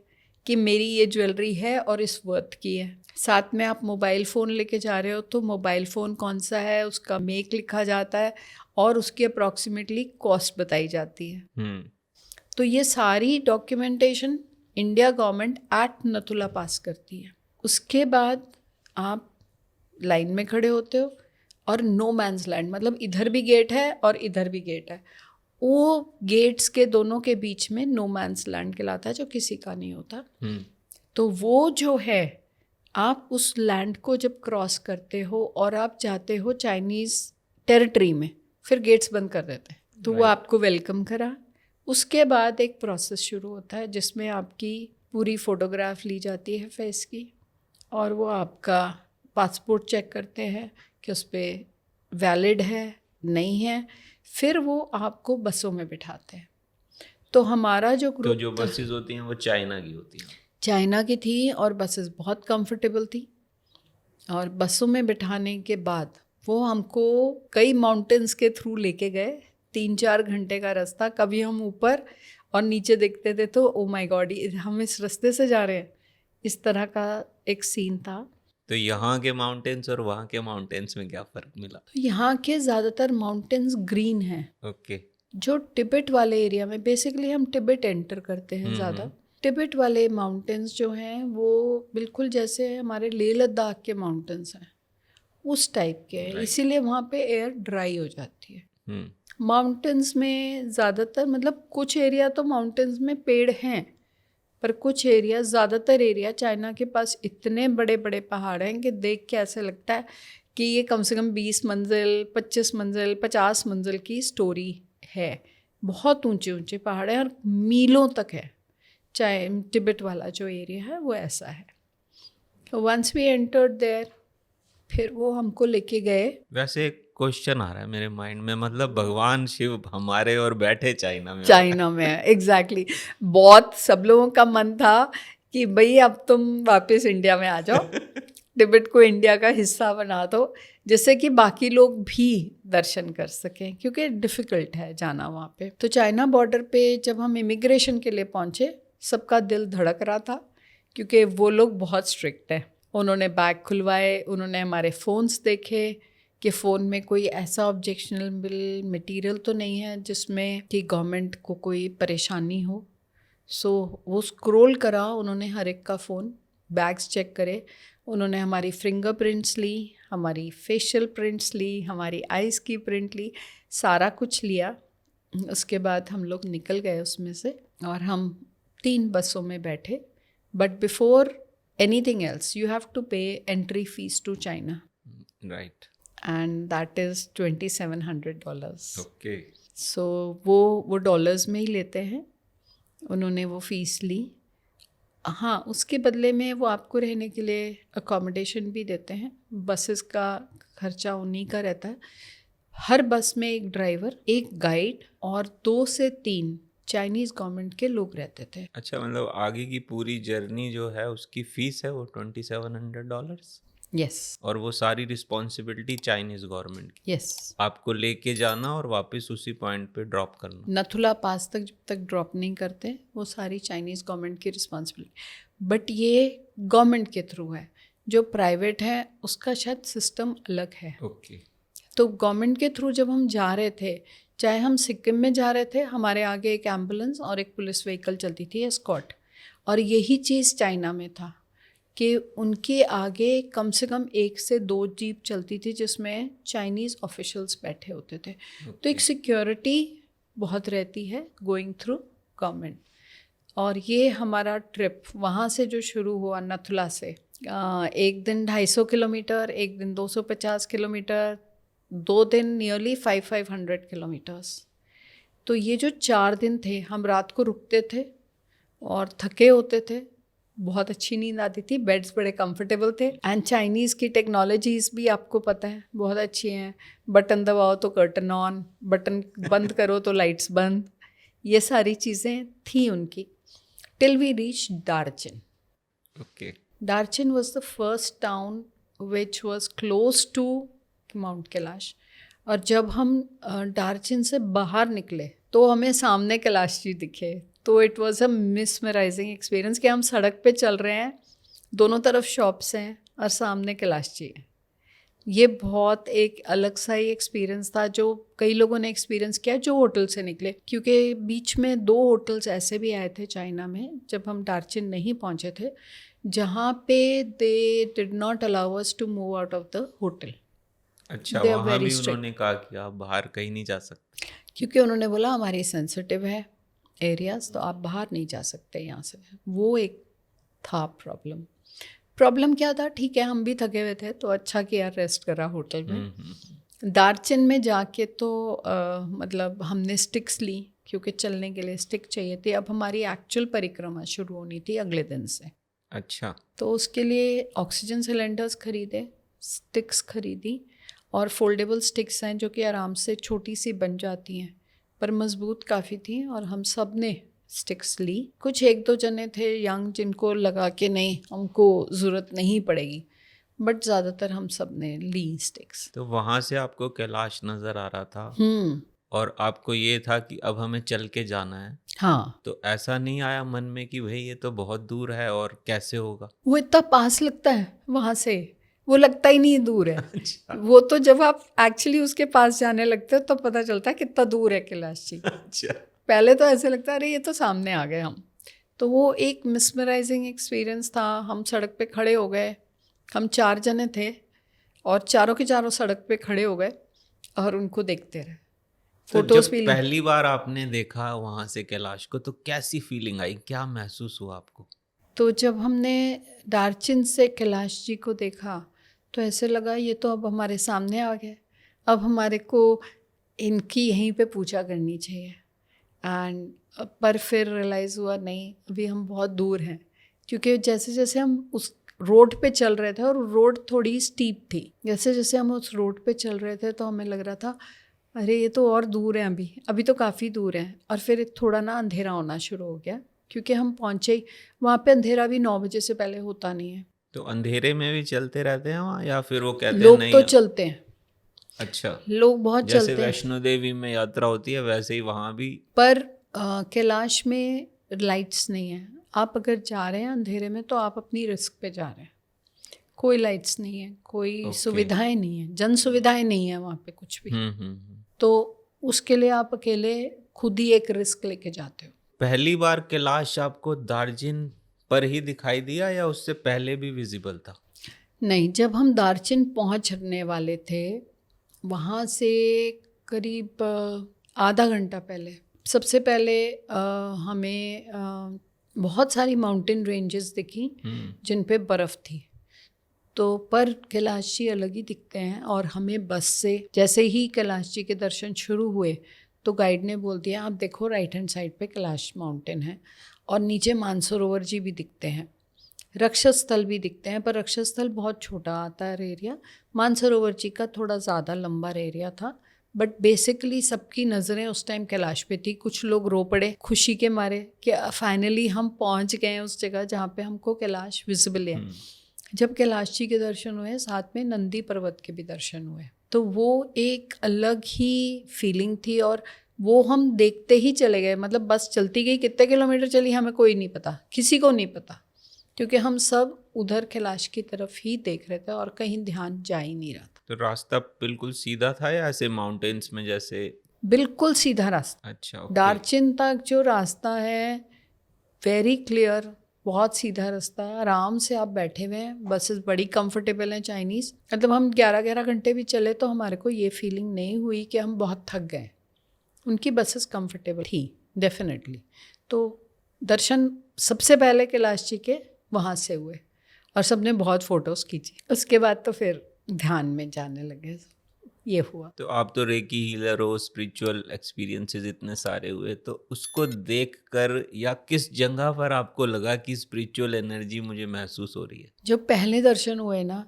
[SPEAKER 2] कि मेरी ये ज्वेलरी है और इस वर्थ की है। साथ में आप मोबाइल फ़ोन लेके जा रहे हो तो मोबाइल फ़ोन कौन सा है उसका मेक लिखा जाता है और उसकी अप्रॉक्सीमेटली कॉस्ट बताई जाती है। तो ये सारी डॉक्यूमेंटेशन इंडिया गवर्नमेंट एट नथुला पास करती है। उसके बाद आप लाइन में खड़े होते हो और नो मैंस लैंड, मतलब इधर भी गेट है और इधर भी गेट है। वो गेट्स के दोनों के बीच में नो मैंस लैंड कहलाता है, जो किसी का नहीं होता। तो वो जो है, आप उस लैंड को जब क्रॉस करते हो और आप जाते हो चाइनीज़ टेरिटरी में, फिर गेट्स बंद कर देते हैं। तो वो आपको वेलकम करा। उसके बाद एक प्रोसेस शुरू होता है जिसमें आपकी पूरी फ़ोटोग्राफ ली जाती है फेस की, और वो आपका पासपोर्ट चेक करते हैं कि उस पर वैलिड है नहीं है। फिर वो आपको बसों में बिठाते हैं। तो हमारा जो
[SPEAKER 1] तो
[SPEAKER 2] ग्रुप
[SPEAKER 1] जो बसेस होती हैं वो चाइना की होती हैं?
[SPEAKER 2] चाइना की थी, और बसेस बहुत कंफर्टेबल थी। और बसों में बिठाने के बाद वो हमको कई माउंटेन्स के थ्रू लेके गए। 3-4 घंटे का रास्ता, कभी हम ऊपर और नीचे देखते थे तो ओ माय गॉड, हम इस रास्ते से जा रहे हैं, इस तरह का एक सीन था।
[SPEAKER 1] तो यहाँ के माउंटेन्स और वहाँ के माउंटेन्स में क्या फ़र्क मिला?
[SPEAKER 2] तो यहाँ के ज़्यादातर माउंटेन्स ग्रीन हैं।
[SPEAKER 1] ओके।
[SPEAKER 2] जो तिब्बत वाले एरिया में, बेसिकली हम तिब्बत एंटर करते हैं ज़्यादा। तिब्बत वाले माउंटेन्स जो हैं वो बिल्कुल जैसे हमारे लेह लद्दाख के माउंटेन्स हैं, उस टाइप के हैं। इसीलिए वहाँ पे एयर ड्राई हो जाती है। माउंटेन्स में ज़्यादातर, मतलब कुछ एरिया तो माउंटेन्स में पेड़ हैं, पर कुछ एरिया, ज़्यादातर एरिया चाइना के पास इतने बड़े बड़े पहाड़ हैं कि देख के ऐसे लगता है कि ये कम से कम 20 मंजिल, 25 मंजिल, 50 मंजिल की स्टोरी है। बहुत ऊंचे ऊंचे पहाड़ हैं और मीलों तक है। चाहे तिब्बत वाला जो एरिया है वो ऐसा है। वंस वी एंटर्ड देयर, फिर वो हमको लेके गए।
[SPEAKER 1] वैसे एक क्वेश्चन आ रहा है मेरे माइंड में, मतलब भगवान शिव हमारे और बैठे चाइना में।
[SPEAKER 2] चाइना में है, एग्जैक्टली। बहुत सब लोगों का मन था कि भाई अब तुम वापस इंडिया में आ जाओ, तिब्बत को इंडिया का हिस्सा बना दो, जिससे कि बाकी लोग भी दर्शन कर सकें, क्योंकि डिफ़िकल्ट है जाना वहाँ पे। तो चाइना बॉर्डर पे जब हम इमिग्रेशन के लिए पहुँचे, सबका दिल धड़क रहा था, क्योंकि वो लोग बहुत स्ट्रिक्ट हैं। उन्होंने बैग खुलवाए, उन्होंने हमारे फ़ोन्स देखे कि फ़ोन में कोई ऐसा ऑब्जेक्शनेबल मटेरियल तो नहीं है जिसमें कि गवर्नमेंट को कोई परेशानी हो। सो वो स्क्रॉल करा उन्होंने हर एक का फ़ोन, बैग्स चेक करे, उन्होंने हमारी फिंगरप्रिंट्स ली, हमारी फेशियल प्रिंट्स ली, हमारी आइज़ की प्रिंट ली, सारा कुछ लिया। उसके बाद हम लोग निकल गए उसमें से, और हम 3 बसों में बैठे। But before anything else you have to pay entry fees to China,
[SPEAKER 1] right,
[SPEAKER 2] and that is $2,700।
[SPEAKER 1] Okay.
[SPEAKER 2] So वो डॉलर्स में ही लेते हैं। उन्होंने वो फ़ीस ली। हाँ, उसके बदले में वो आपको रहने के लिए अकोमोडेशन भी देते हैं। बसेस का खर्चा उन्हीं का रहता है। हर बस में एक ड्राइवर, एक गाइड और 2 से 3 चाइनीज़ गवर्नमेंट के लोग रहते थे।
[SPEAKER 1] अच्छा, मतलब आगे की पूरी जर्नी जो है उसकी फ़ीस है वो $2,700?
[SPEAKER 2] यस,
[SPEAKER 1] और वो सारी रिस्पॉन्सिबिलिटी चाइनीज़ गवर्नमेंट की?
[SPEAKER 2] यस।
[SPEAKER 1] आपको लेके जाना और वापस उसी पॉइंट पे ड्रॉप करना?
[SPEAKER 2] नथुला पास तक जब तक ड्रॉप नहीं करते, वो सारी चाइनीज़ गवर्नमेंट की रिस्पॉन्सिबिलिटी। बट ये गवर्नमेंट के थ्रू है। जो प्राइवेट है उसका शायद सिस्टम अलग है।
[SPEAKER 1] ओके।
[SPEAKER 2] तो गवर्नमेंट के थ्रू जब हम जा रहे थे, चाहे हम सिक्किम में जा रहे थे, हमारे आगे एक एम्बुलेंस और एक पुलिस व्हीकल चलती थी, एस्कॉर्ट। और यही चीज़ चाइना में था कि उनके आगे कम से कम 1 से 2 जीप चलती थी जिसमें चाइनीज़ ऑफिशियल्स बैठे होते थे। तो एक सिक्योरिटी बहुत रहती है गोइंग थ्रू गवर्नमेंट। और ये हमारा ट्रिप वहाँ से जो शुरू हुआ नथुला से, एक दिन 250 किलोमीटर, एक दिन 250 किलोमीटर, 2 दिन नियरली 500 किलोमीटर्स। तो ये जो 4 दिन थे, हम रात को रुकते थे और थके होते थे, बहुत अच्छी नींद आती थी, बेड्स बड़े कंफर्टेबल थे। एंड चाइनीज़ की टेक्नोलॉजीज़ भी आपको पता है बहुत अच्छी हैं। बटन दबाओ तो कर्टन ऑन, बटन बंद करो तो लाइट्स बंद, ये सारी चीज़ें थी उनकी। Till we reach Darchen.
[SPEAKER 1] Okay.
[SPEAKER 2] Darchen was the first town which was close to mount Kailash. और जब हम दार्जिन से बाहर निकले तो हमें सामने कैलाश जी दिखे। तो it was a mesmerising experience कि हम सड़क पे चल रहे हैं, दोनों तरफ शॉप्स हैं और सामने कैलाश जी हैं। ये बहुत एक अलग सा ही एक्सपीरियंस था जो कई लोगों ने एक्सपीरियंस किया जो होटल से निकले, क्योंकि बीच में 2 होटल्स ऐसे भी आए थे चाइना में जब हम दार्जिन नहीं पहुंचे थे, जहाँ पे they did not allow us to move out of the hotel.
[SPEAKER 1] अच्छा,
[SPEAKER 2] They are
[SPEAKER 1] वहाँ
[SPEAKER 2] very
[SPEAKER 1] भी
[SPEAKER 2] strict.
[SPEAKER 1] उन्होंने कहा कि आप बाहर कहीं नहीं जा सकते।
[SPEAKER 2] क्योंकि उन्होंने बोला हमारी सेंसिटिव है एरियाज, तो आप बाहर नहीं जा सकते यहाँ से। वो एक था प्रॉब्लम क्या था, ठीक है हम भी थके हुए थे तो अच्छा किया रेस्ट करा होटल में। दार्जिन में जाके तो मतलब हमने स्टिक्स ली क्योंकि चलने के लिए स्टिक चाहिए थी। अब हमारी एक्चुअल परिक्रमा शुरू होनी थी अगले दिन से।
[SPEAKER 1] अच्छा।
[SPEAKER 2] तो उसके लिए ऑक्सीजन सिलेंडर्स खरीदे, स्टिक्स खरीदी, और फोल्डेबल स्टिक्स हैं जो कि आराम से छोटी सी बन जाती हैं पर मज़बूत काफ़ी थी, और हम सब ने स्टिक्स ली। कुछ 1-2 जने थे यंग जिनको लगा कि नहीं हमको ज़रूरत नहीं पड़ेगी, बट ज़्यादातर हम सब ने ली स्टिक्स।
[SPEAKER 1] तो वहाँ से आपको कैलाश नज़र आ रहा था
[SPEAKER 2] हम्म।
[SPEAKER 1] और आपको ये था कि अब हमें चल के जाना है।
[SPEAKER 2] हाँ,
[SPEAKER 1] तो ऐसा नहीं आया मन में कि भाई ये तो बहुत दूर है और कैसे होगा?
[SPEAKER 2] वो इतना पास लगता है वहाँ से, वो लगता ही नहीं दूर है।
[SPEAKER 1] अच्छा।
[SPEAKER 2] वो तो जब आप एक्चुअली उसके पास जाने लगते हो तो पता चलता है कितना दूर है कैलाश जी।
[SPEAKER 1] अच्छा।
[SPEAKER 2] पहले तो ऐसे लगता है अरे ये तो सामने आ गए हम। तो वो एक मिसमराइजिंग एक्सपीरियंस था। हम सड़क पे खड़े हो गए, हम 4 जने थे और चारों के चारों सड़क पे खड़े हो गए और उनको देखते रहे,
[SPEAKER 1] तो
[SPEAKER 2] फोटोज
[SPEAKER 1] जब
[SPEAKER 2] भी ली।
[SPEAKER 1] पहली बार आपने देखा वहाँ से कैलाश को तो कैसी फीलिंग आई, क्या महसूस हुआ आपको?
[SPEAKER 2] तो जब हमने दार्जिन से कैलाश जी को देखा तो ऐसे लगा ये तो अब हमारे सामने आ गए, अब हमारे को इनकी यहीं पे पूजा करनी चाहिए। एंड पर फिर रियलाइज़ हुआ नहीं, अभी हम बहुत दूर हैं, क्योंकि जैसे जैसे हम उस रोड पे चल रहे थे, और रोड थोड़ी स्टीप थी, जैसे जैसे हम उस रोड पे चल रहे थे तो हमें लग रहा था अरे ये तो और दूर है, अभी तो काफ़ी दूर है। और फिर थोड़ा ना अंधेरा होना शुरू हो गया क्योंकि हम पहुँचे ही, वहाँ पे अंधेरा भी 9 बजे से पहले होता नहीं है।
[SPEAKER 1] तो अंधेरे में भी चलते रहते हैं वहाँ, या फिर वो कहते हैं
[SPEAKER 2] लोग
[SPEAKER 1] नहीं?
[SPEAKER 2] तो चलते हैं,
[SPEAKER 1] अच्छा।
[SPEAKER 2] लोग बहुत
[SPEAKER 1] जैसे
[SPEAKER 2] चलते हैं,
[SPEAKER 1] वैष्णो देवी में यात्रा होती है वैसे ही वहाँ भी?
[SPEAKER 2] पर कैलाश में लाइट्स नहीं है। आप अगर जा रहे हैं अंधेरे में तो आप अपनी रिस्क पे जा रहे हैं, कोई लाइट्स नहीं है, कोई
[SPEAKER 1] Okay.
[SPEAKER 2] सुविधाएं नहीं है, जन सुविधाएं नहीं है वहाँ पे कुछ भी।
[SPEAKER 1] हम्म।
[SPEAKER 2] तो उसके लिए आप अकेले खुद ही एक रिस्क लेके जाते हो।
[SPEAKER 1] पहली बार कैलाश आपको दार्जिन पर ही दिखाई दिया या उससे पहले भी विजिबल था?
[SPEAKER 2] नहीं, जब हम दार्जिन पहुँचने वाले थे वहाँ से करीब आधा घंटा पहले, सबसे पहले हमें बहुत सारी माउंटेन रेंजेस दिखी जिन पे बर्फ़ थी। तो पर कैलाश जी अलग ही दिखते हैं। और हमें बस से जैसे ही कैलाश जी के दर्शन शुरू हुए तो गाइड ने बोल दिया आप देखो राइट हैंड साइड पे कैलाश माउंटेन है, और नीचे मानसरोवर जी भी दिखते हैं, रक्षस्थल भी दिखते हैं, पर रक्षस्थल बहुत छोटा आता है एरिया, मानसरोवर जी का थोड़ा ज़्यादा लंबा एरिया था। बट बेसिकली सबकी नज़रें उस टाइम कैलाश पे थी। कुछ लोग रो पड़े खुशी के मारे कि फाइनली हम पहुंच गए उस जगह जहाँ पे हमको कैलाश विजिबल है। जब कैलाश जी के दर्शन हुए साथ में नंदी पर्वत के भी दर्शन हुए, तो वो एक अलग ही फीलिंग थी। और वो हम देखते ही चले गए, मतलब बस चलती गई, कितने किलोमीटर चली हमें कोई नहीं पता, किसी को नहीं पता, क्योंकि हम सब उधर कैलाश की तरफ ही देख रहे थे और कहीं ध्यान जा ही नहीं रहा था।
[SPEAKER 1] तो रास्ता बिल्कुल सीधा था या ऐसे माउंटेन्स में जैसे
[SPEAKER 2] बिल्कुल सीधा रास्ता।
[SPEAKER 1] अच्छा, ओके।
[SPEAKER 2] दार्जिन तक जो रास्ता है वेरी क्लियर, बहुत सीधा रास्ता है, आराम से आप बैठे हुए हैं, बसेस बड़ी कंफर्टेबल हैं चाइनीज़। मतलब हम 11-11 घंटे भी चले तो हमारे को ये फीलिंग नहीं हुई कि हम बहुत थक गए। उनकी बसेस कंफर्टेबल थी डेफिनेटली। तो दर्शन सबसे पहले कैलाश जी के वहाँ से हुए और सबने बहुत फ़ोटोज़ खींची। उसके बाद तो फिर ध्यान में जाने लगे, ये हुआ।
[SPEAKER 1] तो आप तो रेकी हीलर हो, स्पिरिचुअल एक्सपीरियंसेस इतने सारे हुए, तो उसको देखकर या किस जगह पर आपको लगा कि स्पिरिचुअल एनर्जी मुझे महसूस हो रही है?
[SPEAKER 2] जब पहले दर्शन हुए ना,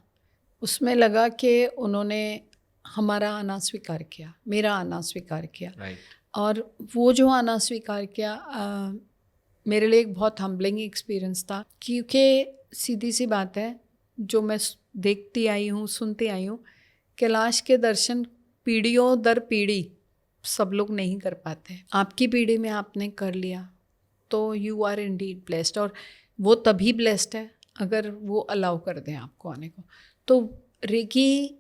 [SPEAKER 2] उसमें लगा कि उन्होंने हमारा आना स्वीकार किया, मेरा आना स्वीकार किया।
[SPEAKER 1] राइट।
[SPEAKER 2] और वो जो आना स्वीकार किया मेरे लिए एक बहुत हम्बलिंग एक्सपीरियंस था, क्योंकि सीधी सी बात है, जो मैं देखती आई हूँ, सुनती आई हूँ, कैलाश के दर्शन पीढ़ियों दर पीढ़ी सब लोग नहीं कर पाते। आपकी पीढ़ी में आपने कर लिया तो यू आर इंडीड ब्लेस्ड, और वो तभी ब्लेस्ड है अगर वो अलाउ कर दें आपको आने को। तो रेकी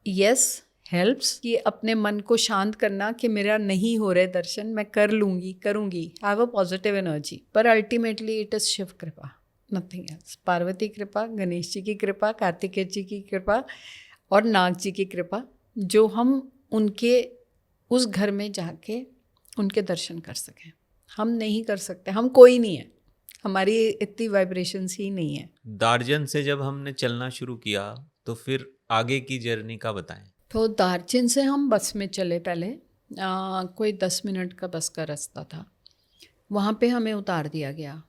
[SPEAKER 2] यस हेल्प्स कि अपने मन को शांत करना कि मेरा नहीं हो रहे दर्शन, मैं कर लूँगी, करूँगी, हैव अ पॉजिटिव एनर्जी। पर अल्टीमेटली इट इज़ शिव कृपा, नथिंग एल्स। पार्वती कृपा, गणेश जी की कृपा, कार्तिकेय जी की कृपा और नाग जी की कृपा, जो हम उनके उस घर में जाके उनके दर्शन कर सकें। हम नहीं कर सकते, हम कोई नहीं है, हमारी इतनी वाइब्रेशंस ही नहीं है।
[SPEAKER 1] दार्जिन से जब हमने चलना शुरू किया तो फिर आगे की जर्नी का बताएं।
[SPEAKER 2] तो दार्जिन से हम बस में चले पहले, कोई 10 मिनट का बस का रास्ता था। वहाँ पे हमें उतार दिया गया।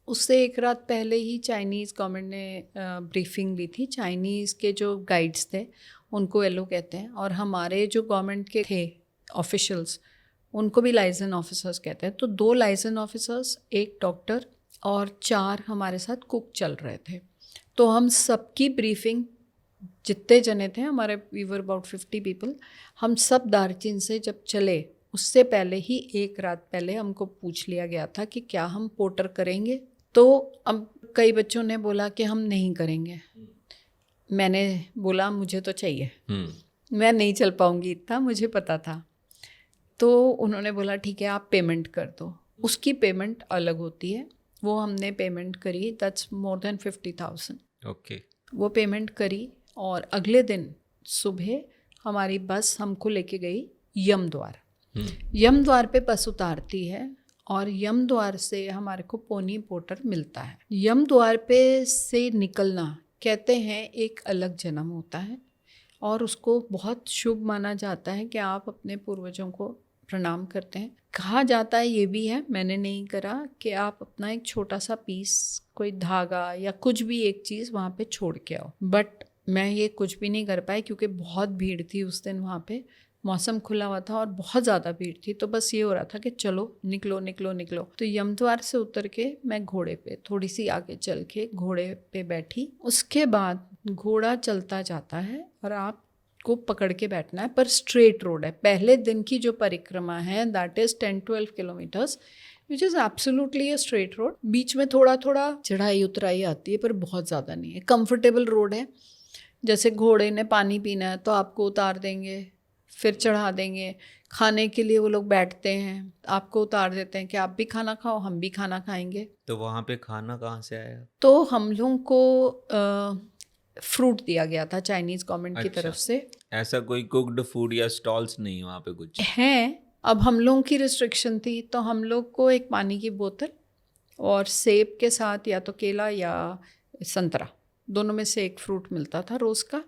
[SPEAKER 2] उससे एक रात पहले ही चाइनीज़ गवर्नमेंट ने ब्रीफिंग ली थी। चाइनीज़ के जो गाइड्स थे उनको एलो कहते हैं, और हमारे जो गवर्नमेंट के थे ऑफिशियल्स उनको भी लाइजन ऑफिसर्स कहते हैं। तो 2 लाइजन ऑफिसर्स, 1 डॉक्टर और 4 हमारे साथ कुक चल रहे थे। तो हम सबकी ब्रीफिंग, जितने जने थे हमारे, वी वर अबाउट 50 पीपल, हम सब दार्जिन से जब चले उससे पहले ही एक रात पहले हमको पूछ लिया गया था कि क्या हम पोर्टर करेंगे। तो अब कई बच्चों ने बोला कि हम नहीं करेंगे। मैंने बोला मुझे तो चाहिए, मैं नहीं चल पाऊंगी इतना, मुझे पता था। तो उन्होंने बोला ठीक है आप पेमेंट कर दो। उसकी पेमेंट अलग होती है, वो हमने पेमेंट करी, दैट्स मोर देन 50,000।
[SPEAKER 1] ओके।
[SPEAKER 2] वो पेमेंट करी और अगले दिन सुबह हमारी बस हमको लेके गई यमद्वार। यमद्वार पे बस उतारती है और यमद्वार से हमारे को पोनी पोर्टर मिलता है। यमद्वार पे से निकलना कहते हैं एक अलग जन्म होता है, और उसको बहुत शुभ माना जाता है कि आप अपने पूर्वजों को प्रणाम करते हैं। कहा जाता है, ये भी है, मैंने नहीं करा, कि आप अपना एक छोटा सा पीस, कोई धागा या कुछ भी एक चीज़ वहाँ पे छोड़ के आओ। बट मैं ये कुछ भी नहीं कर पाई क्योंकि बहुत भीड़ थी उस दिन वहाँ पे, मौसम खुला हुआ था और बहुत ज़्यादा भीड़ थी। तो बस ये हो रहा था कि चलो निकलो निकलो निकलो। तो यमद्वार से उतर के मैं घोड़े पे थोड़ी सी आगे चल के घोड़े पे बैठी। उसके बाद घोड़ा चलता जाता है और आप को पकड़ के बैठना है, पर स्ट्रेट रोड है। पहले दिन की जो परिक्रमा है that is 10-12 kilometres, which is absolutely a straight road. बीच में थोड़ा थोड़ा चढ़ाई उतराई आती है पर बहुत ज़्यादा नहीं है, कंफर्टेबल रोड है। जैसे घोड़े ने पानी पीना है तो आपको उतार देंगे, फिर चढ़ा देंगे। खाने के लिए वो लोग बैठते हैं, आपको उतार देते हैं कि आप भी खाना खाओ, हम भी खाना खाएंगे।
[SPEAKER 1] तो वहाँ पे खाना कहाँ से आया?
[SPEAKER 2] तो हम लोगों को फ्रूट दिया गया था चाइनीज़ गवर्नमेंट की तरफ से।
[SPEAKER 1] ऐसा कोई कुक्ड फूड या स्टॉल्स नहीं वहाँ पे कुछ?
[SPEAKER 2] हैं, अब हम लोगों की रिस्ट्रिक्शन थी तो हम लोग को एक पानी की बोतल और सेब के साथ या तो केला या संतरा, दोनों में से एक फ्रूट मिलता था रोज़ का।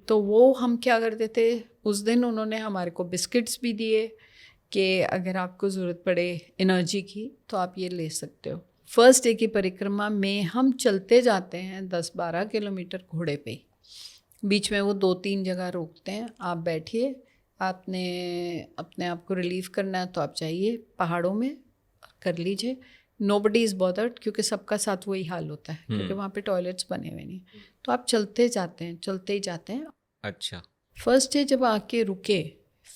[SPEAKER 2] तो वो हम क्या करते थे, उस दिन उन्होंने हमारे को बिस्किट्स भी दिए कि अगर आपको ज़रूरत पड़े एनर्जी की तो आप ये ले सकते हो। फर्स्ट डे की परिक्रमा में हम चलते जाते हैं 10-12 किलोमीटर घोड़े पे। बीच में वो 2-3 जगह रोकते हैं, आप बैठिए, आपने अपने आप को रिलीव करना है तो आप जाइए पहाड़ों में कर लीजिए। नोबडी इज़ बॉदर्ड, क्योंकि सबका साथ वही हाल होता है, क्योंकि वहाँ पे टॉयलेट्स बने हुए नहीं। तो आप चलते जाते हैं, चलते ही जाते हैं।
[SPEAKER 1] अच्छा।
[SPEAKER 2] फर्स्ट डे जब आके रुके,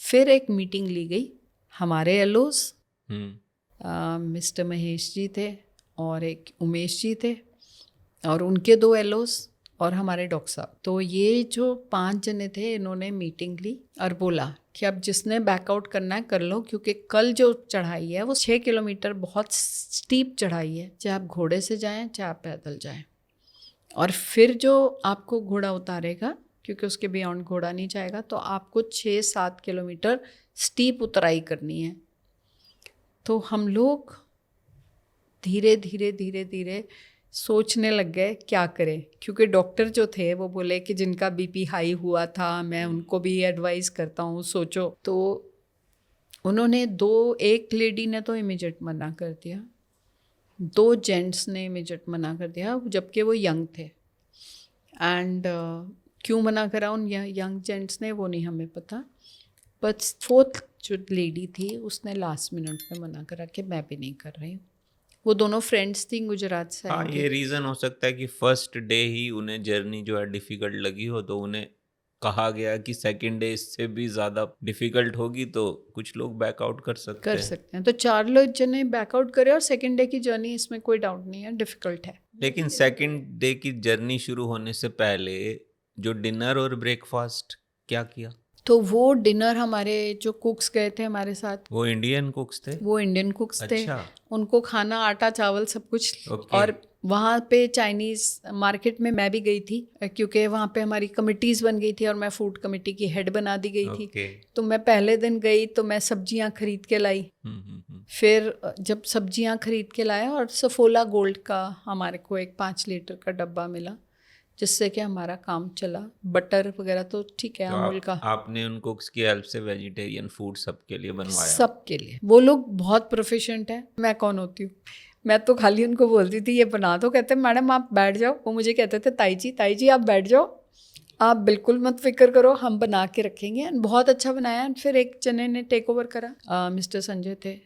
[SPEAKER 2] फिर एक मीटिंग ली गई। हमारे एलोस मिस्टर महेश जी थे और एक उमेश जी थे और उनके 2 एलोस और हमारे डॉक्टर साहब। तो ये जो 5 जने थे, इन्होंने मीटिंग ली और बोला कि अब जिसने बैकआउट करना है कर लो, क्योंकि कल जो चढ़ाई है वो 6 किलोमीटर बहुत स्टीप चढ़ाई है, चाहे आप घोड़े से जाएं चाहे आप पैदल जाएं। और फिर जो आपको घोड़ा उतारेगा, क्योंकि उसके बियॉन्ड घोड़ा नहीं जाएगा, तो आपको 6-7 किलोमीटर स्टीप उतराई करनी है। तो हम लोग धीरे धीरे धीरे धीरे सोचने लग गए क्या करें, क्योंकि डॉक्टर जो थे वो बोले कि जिनका बीपी हाई हुआ था, मैं उनको भी एडवाइस करता हूँ सोचो। तो उन्होंने एक लेडी ने तो इमीडिएट मना कर दिया, 2 जेंट्स ने इमीडिएट मना कर दिया, जबकि वो यंग थे। एंड क्यों मना करा उन यंग जेंट्स ने वो नहीं हमें पता, बट 4th जो लेडी थी उसने लास्ट मिनट में मना करा कि मैं भी नहीं कर रही हूँ। वो दोनों फ्रेंड्स थी गुजरात से।
[SPEAKER 1] हाँ, ये रीज़न हो सकता है कि फर्स्ट डे ही उन्हें जर्नी जो है डिफ़िकल्ट लगी हो, तो उन्हें कहा गया कि सेकंड डे इससे भी ज़्यादा डिफ़िकल्ट होगी, तो कुछ लोग बैकआउट कर सकते हैं।
[SPEAKER 2] तो 4 लोग जने बैकआउट करे, और सेकंड डे की जर्नी, इसमें कोई डाउट नहीं है, डिफ़िकल्ट है।
[SPEAKER 1] लेकिन सेकंड डे की जर्नी शुरू होने से पहले जो डिनर और ब्रेकफास्ट क्या किया?
[SPEAKER 2] तो वो डिनर, हमारे जो कुक्स गए थे हमारे साथ,
[SPEAKER 1] वो इंडियन कुक्स थे?
[SPEAKER 2] वो इंडियन कुक्स थे।
[SPEAKER 1] अच्छा।
[SPEAKER 2] उनको खाना आटा चावल सब कुछ।
[SPEAKER 1] ओके।
[SPEAKER 2] और वहाँ पे चाइनीज़ मार्केट में मैं भी गई थी, क्योंकि वहाँ पे हमारी कमिटीज़ बन गई थी और मैं फूड कमेटी की हेड बना दी गई थी।
[SPEAKER 1] ओके।
[SPEAKER 2] तो मैं पहले दिन गई तो मैं सब्जियाँ खरीद के लाई। फिर जब सब्जियाँ खरीद के लाया, और सफोला गोल्ड का हमारे को एक 5 लीटर का डब्बा मिला, जिससे कि हमारा काम चला। बटर वगैरह तो ठीक है,
[SPEAKER 1] तो
[SPEAKER 2] अमूल का।
[SPEAKER 1] आपने उन कुक्स की हेल्प से वेजिटेरियन फूड सबके लिए बनवाया?
[SPEAKER 2] सबके लिए। वो लोग बहुत प्रोफिशिएंट है, मैं कौन होती हूँ, मैं तो खाली उनको बोलती थी ये बना दो, कहते मैडम आप बैठ जाओ। वो मुझे कहते थे ताई जी आप बैठ जाओ, आप बिल्कुल मत फिक्र करो, हम बना के रखेंगे। बहुत अच्छा बनाया। फिर एक जने ने टेक ओवर करा, मिस्टर संजय थे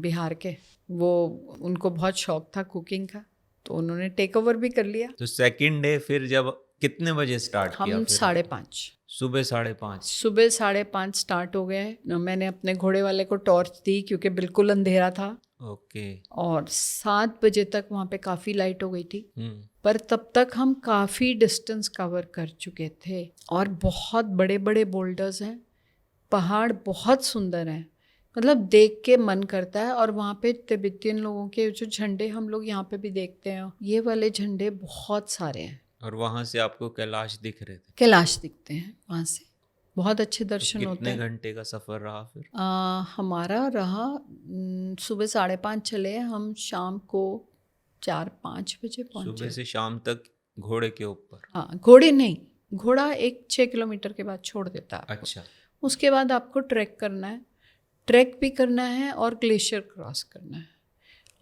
[SPEAKER 2] बिहार के, वो उनको बहुत शौक था कुकिंग का, तो उन्होंने टेक ओवर भी कर लिया।
[SPEAKER 1] तो सेकंड डे फिर जब कितने बजे स्टार्ट किया?
[SPEAKER 2] हम 5:30
[SPEAKER 1] सुबह 5:30
[SPEAKER 2] सुबह 5:30 स्टार्ट हो गए। मैंने अपने घोड़े वाले को टॉर्च दी, क्योंकि बिल्कुल अंधेरा था।
[SPEAKER 1] ओके।
[SPEAKER 2] और 7 बजे तक वहाँ पे काफ़ी लाइट हो गई थी। पर तब तक हम काफ़ी डिस्टेंस कवर कर चुके थे, और बहुत बड़े बड़े बोल्डर्स हैं, पहाड़ बहुत सुंदर हैं, मतलब देख के मन करता है। और वहाँ पे तिब्बतियन लोगों के जो झंडे हम लोग यहाँ पे भी देखते हैं, ये वाले झंडे बहुत सारे हैं।
[SPEAKER 1] और वहाँ से आपको कैलाश दिख रहे थे?
[SPEAKER 2] कैलाश दिखते हैं वहाँ से, बहुत अच्छे दर्शन
[SPEAKER 1] तो
[SPEAKER 2] होते हैं।
[SPEAKER 1] कितने घंटे का सफ़र रहा फिर?
[SPEAKER 2] हमारा रहा सुबह 5:30 चले, हम शाम को 4-5 बजे पहुँचे।
[SPEAKER 1] सुबह से शाम तक घोड़े के ऊपर?
[SPEAKER 2] हाँ, घोड़े नहीं, घोड़ा एक 6 किलोमीटर के बाद छोड़ देता है।
[SPEAKER 1] अच्छा।
[SPEAKER 2] उसके बाद आपको ट्रैक करना है, ट्रैक भी करना है और ग्लेशियर क्रॉस करना है।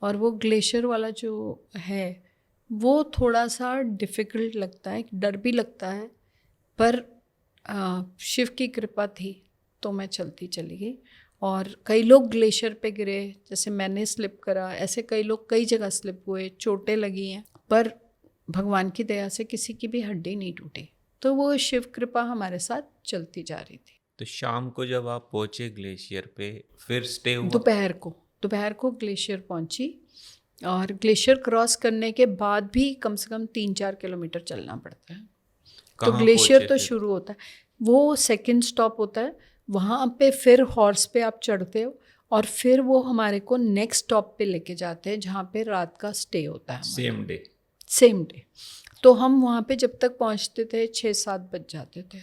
[SPEAKER 2] और वो ग्लेशियर वाला जो है वो थोड़ा सा डिफ़िकल्ट लगता है, डर भी लगता है, पर शिव की कृपा थी तो मैं चलती चली गई। और कई लोग ग्लेशियर पे गिरे, जैसे मैंने स्लिप करा, ऐसे कई लोग कई जगह स्लिप हुए, चोटें लगी हैं, पर भगवान की दया से किसी की भी हड्डी नहीं टूटी। तो वो शिव कृपा हमारे साथ चलती जा रही थी।
[SPEAKER 1] तो शाम को जब आप पहुँचे ग्लेशियर पे, फिर स्टे हुआ?
[SPEAKER 2] दोपहर को ग्लेशियर पहुंची, और ग्लेशियर क्रॉस करने के बाद भी कम से कम 3-4 किलोमीटर चलना पड़ता है। तो ग्लेशियर तो शुरू होता है, वो सेकंड स्टॉप होता है, वहाँ पे फिर हॉर्स पे आप चढ़ते हो, और फिर वो हमारे को नेक्स्ट स्टॉप पे लेके जाते हैं, जहाँ पे रात का स्टे होता है। Same day. तो हम वहाँ पे जब तक पहुँचते थे 6-7 बज जाते थे।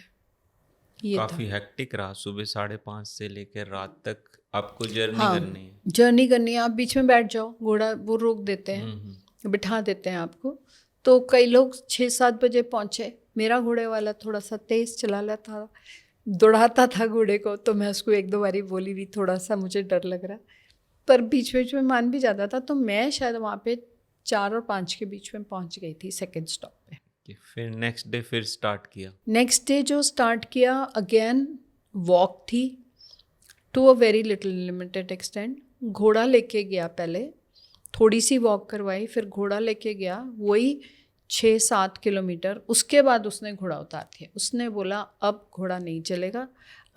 [SPEAKER 2] ये
[SPEAKER 1] काफ़ी हेक्टिक रहा, सुबह 5:30 से लेकर रात तक आपको जर्नी करनी है।
[SPEAKER 2] जर्नी करनी है, आप बीच में बैठ जाओ, घोड़ा वो रोक देते हैं, बिठा देते हैं आपको। तो कई लोग 6-7 बजे पहुँचे। मेरा घोड़े वाला थोड़ा सा तेज़ चला लेता था, दौड़ाता था घोड़े को, तो मैं उसको 1-2 बारी बोली भी, थोड़ा सा मुझे डर लग रहा, पर बीच बीच में मान भी जाता था। तो मैं शायद वहाँ पे 4 और 5 के बीच में पहुँच गई थी सेकेंड स्टॉप पे।
[SPEAKER 1] फिर नेक्स्ट डे फिर स्टार्ट किया?
[SPEAKER 2] नेक्स्ट डे जो स्टार्ट किया, अगेन वॉक थी, to a very little limited extent. घोड़ा लेके गया, पहले थोड़ी सी वॉक करवाई, फिर घोड़ा लेके गया, वही 6-7 किलोमीटर। उसके बाद उसने घोड़ा उतार दिया। उसने बोला अब घोड़ा नहीं चलेगा,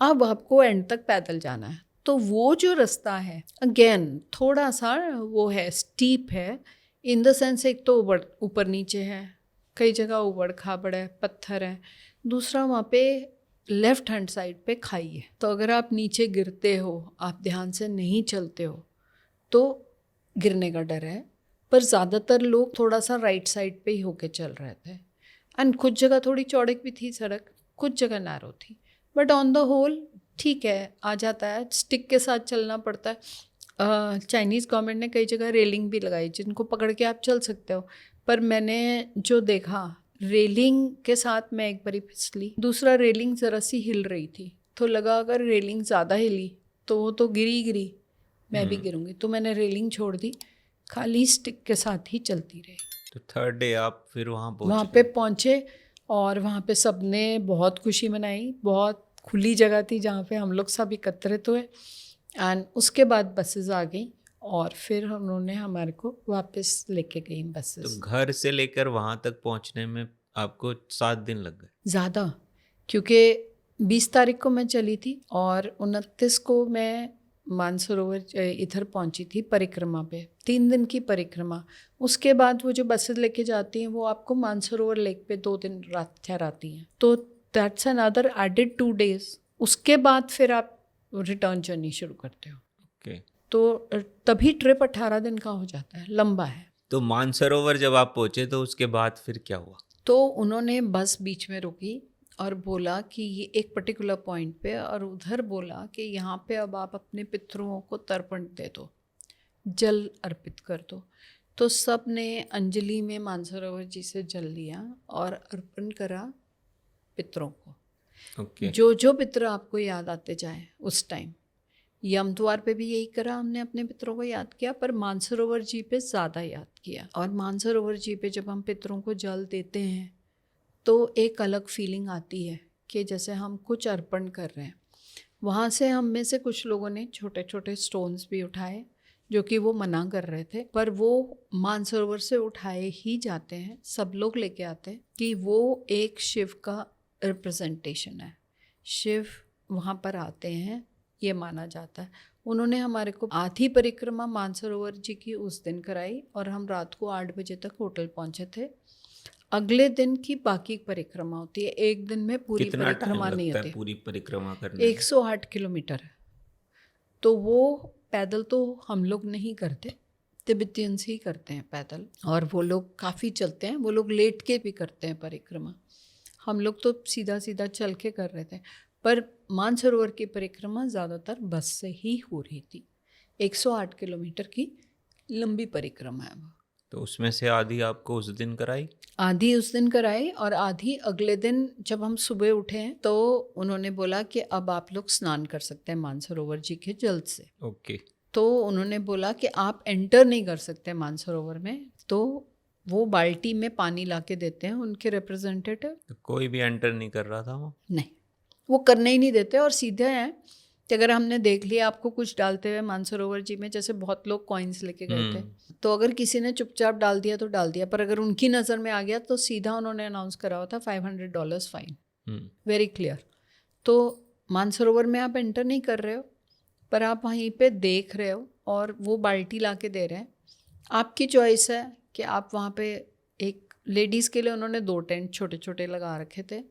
[SPEAKER 2] अब आपको एंड तक पैदल जाना है। तो वो जो रास्ता है अगेन थोड़ा सा वो है, स्टीप है, इन द सेंस एक तो ऊपर नीचे है, कई जगह उबड़ खाबड़ है, पत्थर है। दूसरा वहाँ पे लेफ्ट हैंड साइड पे खाई है, तो अगर आप नीचे गिरते हो, आप ध्यान से नहीं चलते हो तो गिरने का डर है। पर ज़्यादातर लोग थोड़ा सा राइट साइड पे ही होके चल रहे थे। एंड कुछ जगह थोड़ी चौड़क भी थी सड़क, कुछ जगह नैरो थी, बट ऑन द होल ठीक है, आ जाता है। स्टिक के साथ चलना पड़ता है। चाइनीज़ गवर्नमेंट ने कई जगह रेलिंग भी लगाई जिनको पकड़ के आप चल सकते हो, पर मैंने जो देखा रेलिंग के साथ मैं एक बारी फिसली। दूसरा, रेलिंग ज़रा सी हिल रही थी, तो लगा अगर रेलिंग ज़्यादा हिली तो वो तो गिरी, मैं भी गिरूंगी, तो मैंने रेलिंग छोड़ दी, खाली स्टिक के साथ ही चलती रही।
[SPEAKER 1] तो थर्ड डे आप फिर वहाँ
[SPEAKER 2] वहाँ
[SPEAKER 1] पहुँचे?
[SPEAKER 2] पे पहुँचे और वहाँ पे सबने बहुत खुशी मनाई। बहुत खुली जगह थी जहाँ पे हम लोग सब एकत्रित हुए। एंड उसके बाद बसेस आ गई और फिर उन्होंने हमारे को वापस लेके गई
[SPEAKER 1] तो
[SPEAKER 2] बसेस।
[SPEAKER 1] घर से लेकर वहाँ तक पहुँचने में आपको 7 दिन लग गए?
[SPEAKER 2] ज़्यादा, क्योंकि 20 तारीख को मैं चली थी और 29 को मैं मानसरोवर इधर पहुंची थी परिक्रमा पे, 3 दिन की परिक्रमा। उसके बाद वो जो बसेस लेके जाती हैं वो आपको मानसरोवर लेक पे 2 दिन रात ठहराती हैं, तो दैट्स अनदर एडेड 2 days। उसके बाद फिर आप रिटर्न जर्नी शुरू करते हो।
[SPEAKER 1] ओके।
[SPEAKER 2] तो तभी ट्रिप 18 दिन का हो जाता है, लंबा है।
[SPEAKER 1] तो मानसरोवर जब आप पहुँचे तो उसके बाद फिर क्या हुआ?
[SPEAKER 2] तो उन्होंने बस बीच में रोकी और बोला कि ये एक पर्टिकुलर पॉइंट पे, और उधर बोला कि यहाँ पे अब आप अपने पितरों को तर्पण दे दो, जल अर्पित कर दो। तो सब ने अंजलि में मानसरोवर जी से जल लिया और अर्पण करा पितरों को।
[SPEAKER 1] ओके।
[SPEAKER 2] जो जो पितर आपको याद आते जाए उस टाइम। यमद्वार पे भी यही करा, हमने अपने पितरों को याद किया, पर मानसरोवर जी पे ज़्यादा याद किया। और मानसरोवर जी पे जब हम पितरों को जल देते हैं तो एक अलग फीलिंग आती है कि जैसे हम कुछ अर्पण कर रहे हैं। वहाँ से हम में से कुछ लोगों ने छोटे छोटे स्टोन्स भी उठाए, जो कि वो मना कर रहे थे, पर वो मानसरोवर से उठाए ही जाते हैं, सब लोग लेके आते हैं कि वो एक शिव का रिप्रेजेंटेशन है। शिव वहाँ पर आते हैं, ये माना जाता है। उन्होंने हमारे को आधी परिक्रमा मानसरोवर जी की उस दिन कराई और हम रात को 8 बजे तक होटल पहुँचे थे। अगले दिन की बाकी परिक्रमा होती है, एक दिन में पूरी
[SPEAKER 1] कितना टाइम
[SPEAKER 2] परिक्रमा नहीं
[SPEAKER 1] लगता है
[SPEAKER 2] होती।
[SPEAKER 1] पूरी परिक्रमा करने में?
[SPEAKER 2] 108 किलोमीटर है। तो वो पैदल तो हम लोग नहीं करते, तिब्बतियंस ही करते हैं पैदल, और वो लोग काफ़ी चलते हैं, वो लोग लेट के भी करते हैं परिक्रमा। हम लोग तो सीधा सीधा चल के कर रहे थे। पर मानसरोवर की परिक्रमा ज़्यादातर बस से ही हो रही थी। 108 किलोमीटर की लंबी परिक्रमा है वो।
[SPEAKER 1] तो उसमें से आधी आपको उस दिन कराई?
[SPEAKER 2] आधी उस दिन कराई और आधी अगले दिन। जब हम सुबह उठे हैं तो उन्होंने बोला कि अब आप लोग स्नान कर सकते हैं मानसरोवर जी के जल से।
[SPEAKER 1] ओके।
[SPEAKER 2] तो उन्होंने बोला कि आप एंटर नहीं कर सकते मानसरोवर में, तो वो बाल्टी में पानी ला के देते हैं उनके रिप्रेजेंटेटिव।
[SPEAKER 1] तो कोई भी एंटर नहीं कर रहा था वहाँ?
[SPEAKER 2] नहीं, वो करने ही नहीं देते और सीधे हैं कि अगर हमने देख लिया आपको कुछ डालते हुए मानसरोवर जी में, जैसे बहुत लोग कॉइन्स लेके गए थे, तो अगर किसी ने चुपचाप डाल दिया तो डाल दिया, पर अगर उनकी नज़र में आ गया तो सीधा उन्होंने अनाउंस करा हुआ था $500 फाइन। Very clear. तो मानसरोवर में आप एंटर नहीं कर रहे हो, पर आप वहीं पे देख रहे हो और वो बाल्टी ला के दे रहे हैं। आपकी चॉइस है कि आप वहाँ पे, एक लेडीज़ के लिए उन्होंने 2 टेंट छोटे छोटे लगा रखे थे,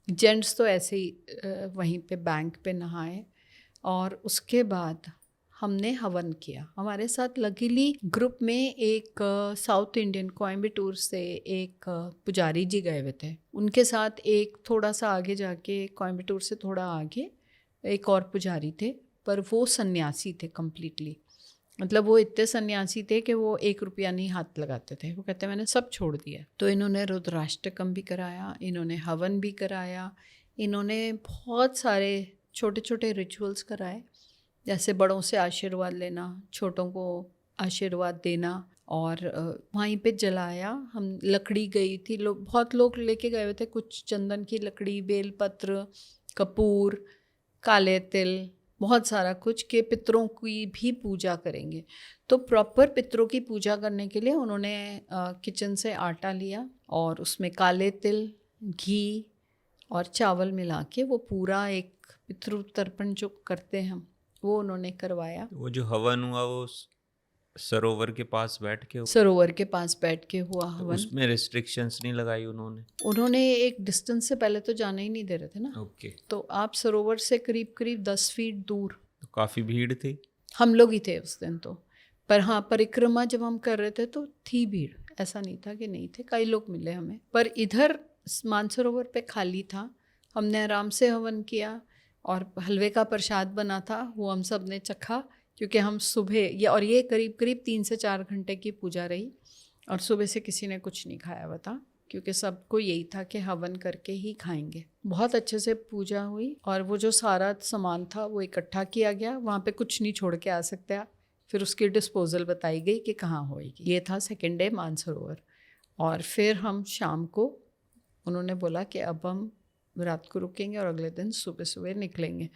[SPEAKER 2] जेंट्स तो ऐसे ही वहीं पे बैंक पे नहाए। और उसके बाद हमने हवन किया। हमारे साथ लकीली ग्रुप में एक साउथ इंडियन कोयम्बटूर से एक पुजारी जी गए हुए थे। उनके साथ एक थोड़ा सा आगे जाके, कोयम्बटूर से थोड़ा आगे एक और पुजारी थे, पर वो सन्यासी थे कम्प्लीटली। मतलब वो इतने सन्यासी थे कि वो 1 रुपया नहीं हाथ लगाते थे। वो कहते मैंने सब छोड़ दिया। तो इन्होंने रुद्राष्टकम भी कराया, इन्होंने हवन भी कराया, इन्होंने बहुत सारे छोटे छोटे रिचुअल्स कराए, जैसे बड़ों से आशीर्वाद लेना, छोटों को आशीर्वाद देना, और वहीं पे जलाया। हम लकड़ी गई थी, बहुत लोग लेके गए हुए थे, कुछ चंदन की लकड़ी, बेलपत्र, कपूर, काले तिल, बहुत सारा कुछ, के पितरों की भी पूजा करेंगे। तो प्रॉपर पितरों की पूजा करने के लिए उन्होंने किचन से आटा लिया और उसमें काले तिल, घी और चावल मिला के वो पूरा एक पितृ तर्पण जो करते हैं हम, वो उन्होंने करवाया।
[SPEAKER 1] वो जो हवन हुआ वो सरोवर के पास बैठ के
[SPEAKER 2] सरोवर के पास बैठ के हुआ हवन।
[SPEAKER 1] उसमें रिस्ट्रिक्शंस नहीं लगाई उन्होंने?
[SPEAKER 2] उन्होंने एक डिस्टेंस से पहले तो जाने ही नहीं दे रहे थे ना।
[SPEAKER 1] ओके।
[SPEAKER 2] तो आप सरोवर से करीब करीब 10 फीट दूर,
[SPEAKER 1] तो काफ़ी भीड़ थी?
[SPEAKER 2] हम लोग ही थे उस दिन तो। पर हाँ, परिक्रमा जब हम कर रहे थे तो थी भीड़, ऐसा नहीं था कि नहीं थे, कई लोग मिले हमें। पर इधर मानसरोवर पे खाली था। हमने आराम से हवन किया और हलवे का प्रसाद बना था, वो हम सब ने चखा, क्योंकि हम सुबह और ये करीब करीब 3 से 4 घंटे की पूजा रही और सुबह से किसी ने कुछ नहीं खाया हुआ था, क्योंकि सबको यही था कि हवन करके ही खाएंगे। बहुत अच्छे से पूजा हुई और वो जो सारा सामान था वो इकट्ठा किया गया। वहाँ पे कुछ नहीं छोड़ के आ सकते आप। फिर उसकी डिस्पोजल बताई गई कि कहाँ होएगी। ये था सेकेंड डे मानसरोवर। और फिर हम शाम को, उन्होंने बोला कि अब हम रात को रुकेंगे और अगले दिन सुबह सुबह निकलेंगे।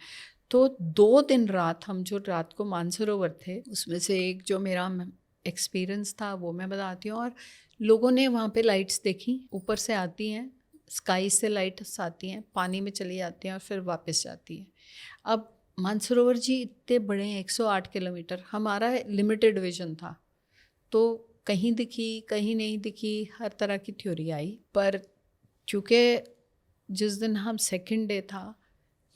[SPEAKER 2] तो 2 दिन रात हम जो रात को मानसरोवर थे, उसमें से एक जो मेरा एक्सपीरियंस था वो मैं बताती हूँ। और लोगों ने वहाँ पे लाइट्स देखी, ऊपर से आती हैं, स्काई से लाइट्स आती हैं, पानी में चली जाती हैं और फिर वापस जाती हैं। अब मानसरोवर जी इतने बड़े हैं, 108 किलोमीटर। हमारा लिमिटेड विजन था, तो कहीं दिखी कहीं नहीं दिखी, हर तरह की थ्योरी आई। पर क्योंकि जिस दिन हम सेकंड डे था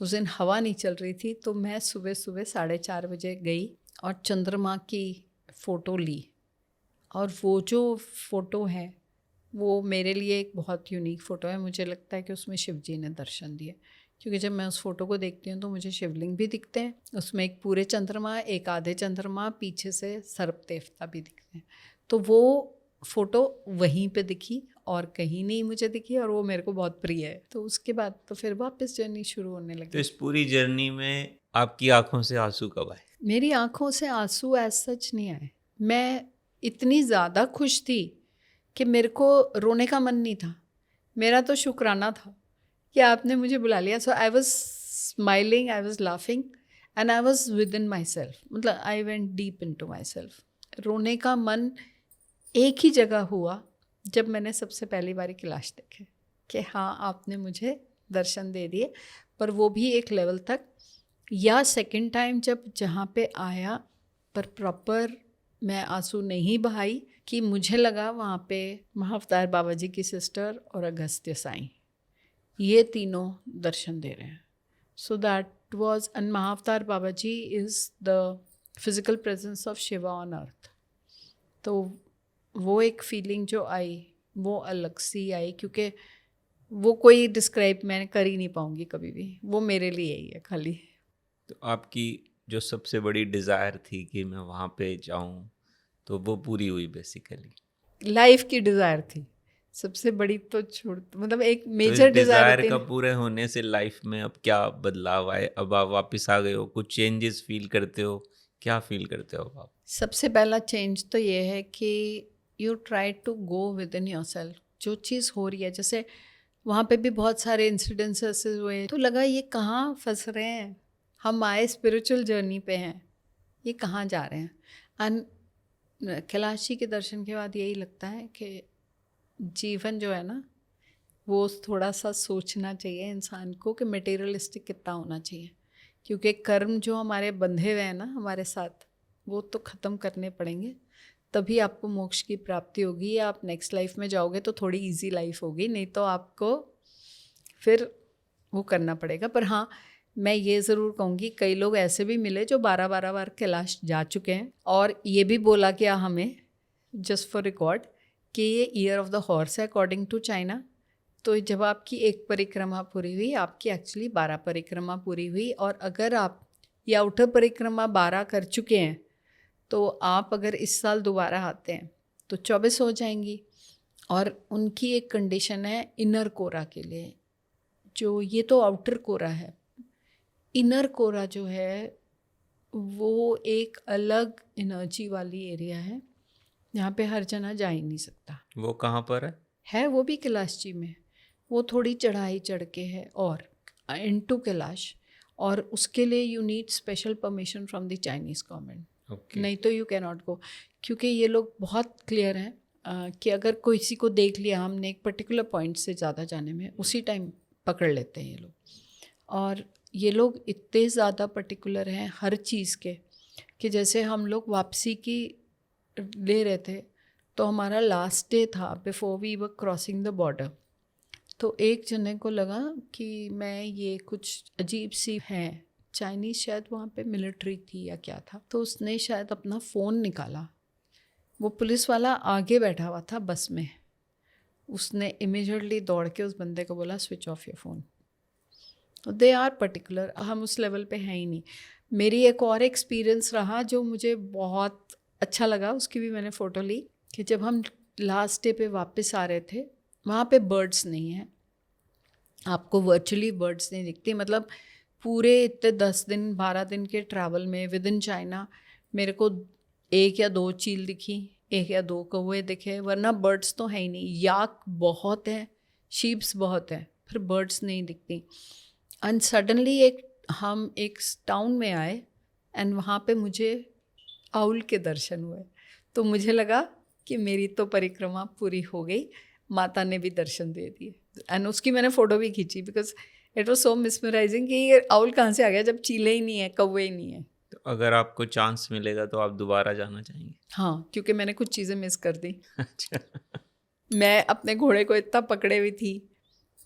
[SPEAKER 2] उस दिन हवा नहीं चल रही थी, तो मैं सुबह सुबह 4:30 बजे गई और चंद्रमा की फ़ोटो ली। और वो जो फ़ोटो है वो मेरे लिए एक बहुत यूनिक फ़ोटो है। मुझे लगता है कि उसमें शिव जी ने दर्शन दिए, क्योंकि जब मैं उस फ़ोटो को देखती हूँ तो मुझे शिवलिंग भी दिखते हैं, उसमें एक पूरे चंद्रमा, एक आधे चंद्रमा, पीछे से सर्प देवता भी दिखते हैं। तो वो फ़ोटो वहीं पे दिखी और कहीं नहीं मुझे दिखी, और वो मेरे को बहुत प्रिय है। तो उसके बाद तो फिर वापस जर्नी शुरू होने लगी।
[SPEAKER 1] तो इस पूरी जर्नी में आपकी आंखों से आंसू कब आए?
[SPEAKER 2] मेरी आंखों से आंसू एज सच नहीं आए। मैं इतनी ज़्यादा खुश थी कि मेरे को रोने का मन नहीं था। मेरा तो शुक्राना था कि आपने मुझे बुला लिया। So I was smiling, I was laughing and I was within myself. मतलब I went deep into myself. रोने का मन एक ही जगह हुआ जब मैंने सबसे पहली बारी कैलाश देखे कि हाँ, आपने मुझे दर्शन दे दिए, पर वो भी एक लेवल तक। या सेकंड टाइम जब जहाँ पे आया पर प्रॉपर मैं आंसू नहीं बहाई, कि मुझे लगा वहाँ पे महाअवतार बाबा जी की सिस्टर और अगस्त्य साईं, ये तीनों दर्शन दे रहे हैं। So that was, and Mahavatar Baba ji is the physical presence of Shiva on earth. तो वो एक फीलिंग जो आई वो अलग सी आई, क्योंकि वो कोई डिस्क्राइब मैं कर ही नहीं पाऊँगी कभी भी। वो मेरे लिए ही है खाली।
[SPEAKER 1] तो आपकी जो सबसे बड़ी डिज़ायर थी कि मैं वहाँ पे जाऊँ, तो वो पूरी हुई बेसिकली?
[SPEAKER 2] लाइफ की डिज़ायर थी सबसे बड़ी, तो छोड़, मतलब एक
[SPEAKER 1] तो
[SPEAKER 2] मेजर
[SPEAKER 1] इस
[SPEAKER 2] डिज़ायर
[SPEAKER 1] डिज़ायर
[SPEAKER 2] होती
[SPEAKER 1] का
[SPEAKER 2] है।
[SPEAKER 1] पूरे होने से लाइफ में अब क्या बदलाव आए? अब आप वापस आ गए हो, कुछ चेंजेस फील करते हो? क्या फील करते हो आप?
[SPEAKER 2] सबसे पहला चेंज तो ये है कि you try to go within yourself. जो चीज़ हो रही है, जैसे वहाँ पे भी बहुत सारे इंसिडेंट्स ऐसे हुए, तो लगा ये कहाँ फंस रहे हैं, हम आए स्पिरिचुअल जर्नी पे हैं, ये कहाँ जा रहे हैं। एंड कैलाश जी के दर्शन के बाद यही लगता है कि जीवन जो है ना, वो थोड़ा सा सोचना चाहिए इंसान को कि मटेरियलिस्टिक कितना होना चाहिए, क्योंकि कर्म जो हमारे बंधे हुए हैं ना हमारे साथ, वो तो ख़त्म करने पड़ेंगे, तभी आपको मोक्ष की प्राप्ति होगी। या आप नेक्स्ट लाइफ में जाओगे तो थोड़ी इजी लाइफ होगी, नहीं तो आपको फिर वो करना पड़ेगा। पर हाँ, मैं ये ज़रूर कहूँगी, कई लोग ऐसे भी मिले जो 12-12 बार कैलाश जा चुके हैं, और ये भी बोला क्या हमें, जस्ट फॉर रिकॉर्ड, कि ये ईयर ऑफ द हॉर्स है अकॉर्डिंग टू चाइना। तो जब आपकी एक परिक्रमा पूरी हुई, आपकी एक्चुअली 12 परिक्रमा पूरी हुई। और अगर आप ये आउटर परिक्रमा 12 कर चुके हैं, तो आप अगर इस साल दोबारा आते हैं तो 24 हो जाएंगी। और उनकी एक कंडीशन है इनर कोरा के लिए, जो ये तो आउटर कोरा है, इनर कोरा जो है वो एक अलग एनर्जी वाली एरिया है, जहाँ पे हर जना जा ही नहीं सकता।
[SPEAKER 1] वो कहाँ पर
[SPEAKER 2] है वो भी कैलाश जी में, वो थोड़ी चढ़ाई चढ़ के है और इनटू कैलाश, और उसके लिए you need special permission from the Chinese government, नहीं तो यू कैन नॉट गो। क्योंकि ये लोग बहुत क्लियर हैं कि अगर किसी को देख लिया हमने एक पर्टिकुलर पॉइंट से ज़्यादा जाने में, उसी टाइम पकड़ लेते हैं ये लोग। और ये लोग इतने ज़्यादा पर्टिकुलर हैं हर चीज़ के, कि जैसे हम लोग वापसी की ले रहे थे, तो हमारा लास्ट डे था before we were crossing the border. तो एक जने को लगा कि मैं ये कुछ अजीब सी है, चाइनीज़ शायद वहाँ पे मिलिट्री थी या क्या था, तो उसने शायद अपना फ़ोन निकाला। वो पुलिस वाला आगे बैठा हुआ था बस में, उसने इमीडिएटली दौड़ के उस बंदे को बोला switch off your phone. They are particular, हम उस लेवल पे हैं ही नहीं। मेरी एक और एक्सपीरियंस रहा जो मुझे बहुत अच्छा लगा, उसकी भी मैंने फ़ोटो ली, कि जब हम लास्ट डे पे वापस आ रहे थे, वहाँ पे बर्ड्स नहीं हैं, आपको वर्चुअली बर्ड्स नहीं दिखती। मतलब पूरे इतने 10 दिन 12 दिन के ट्रैवल में विद इन चाइना मेरे को 1 या 2 चील दिखी, 1 या 2 कौवे दिखे, वरना बर्ड्स तो है ही नहीं। याक बहुत है, शीप्स बहुत है, फिर बर्ड्स नहीं दिखती। एंड सडनली हम एक टाउन में आए एंड वहाँ पे मुझे आउल के दर्शन हुए। तो मुझे लगा कि मेरी तो परिक्रमा पूरी हो गई, माता ने भी दर्शन दे दिए। एंड उसकी मैंने फ़ोटो भी खींची because it was so mesmerising कि ये आउल कहाँ से आ गया जब चीले ही नहीं है, कौवे ही नहीं है।
[SPEAKER 1] तो अगर आपको चांस मिलेगा तो आप दोबारा जाना चाहेंगे?
[SPEAKER 2] हाँ, क्योंकि मैंने कुछ चीज़ें मिस कर दी।
[SPEAKER 1] अच्छा।
[SPEAKER 2] मैं अपने घोड़े को इतना पकड़े हुई थी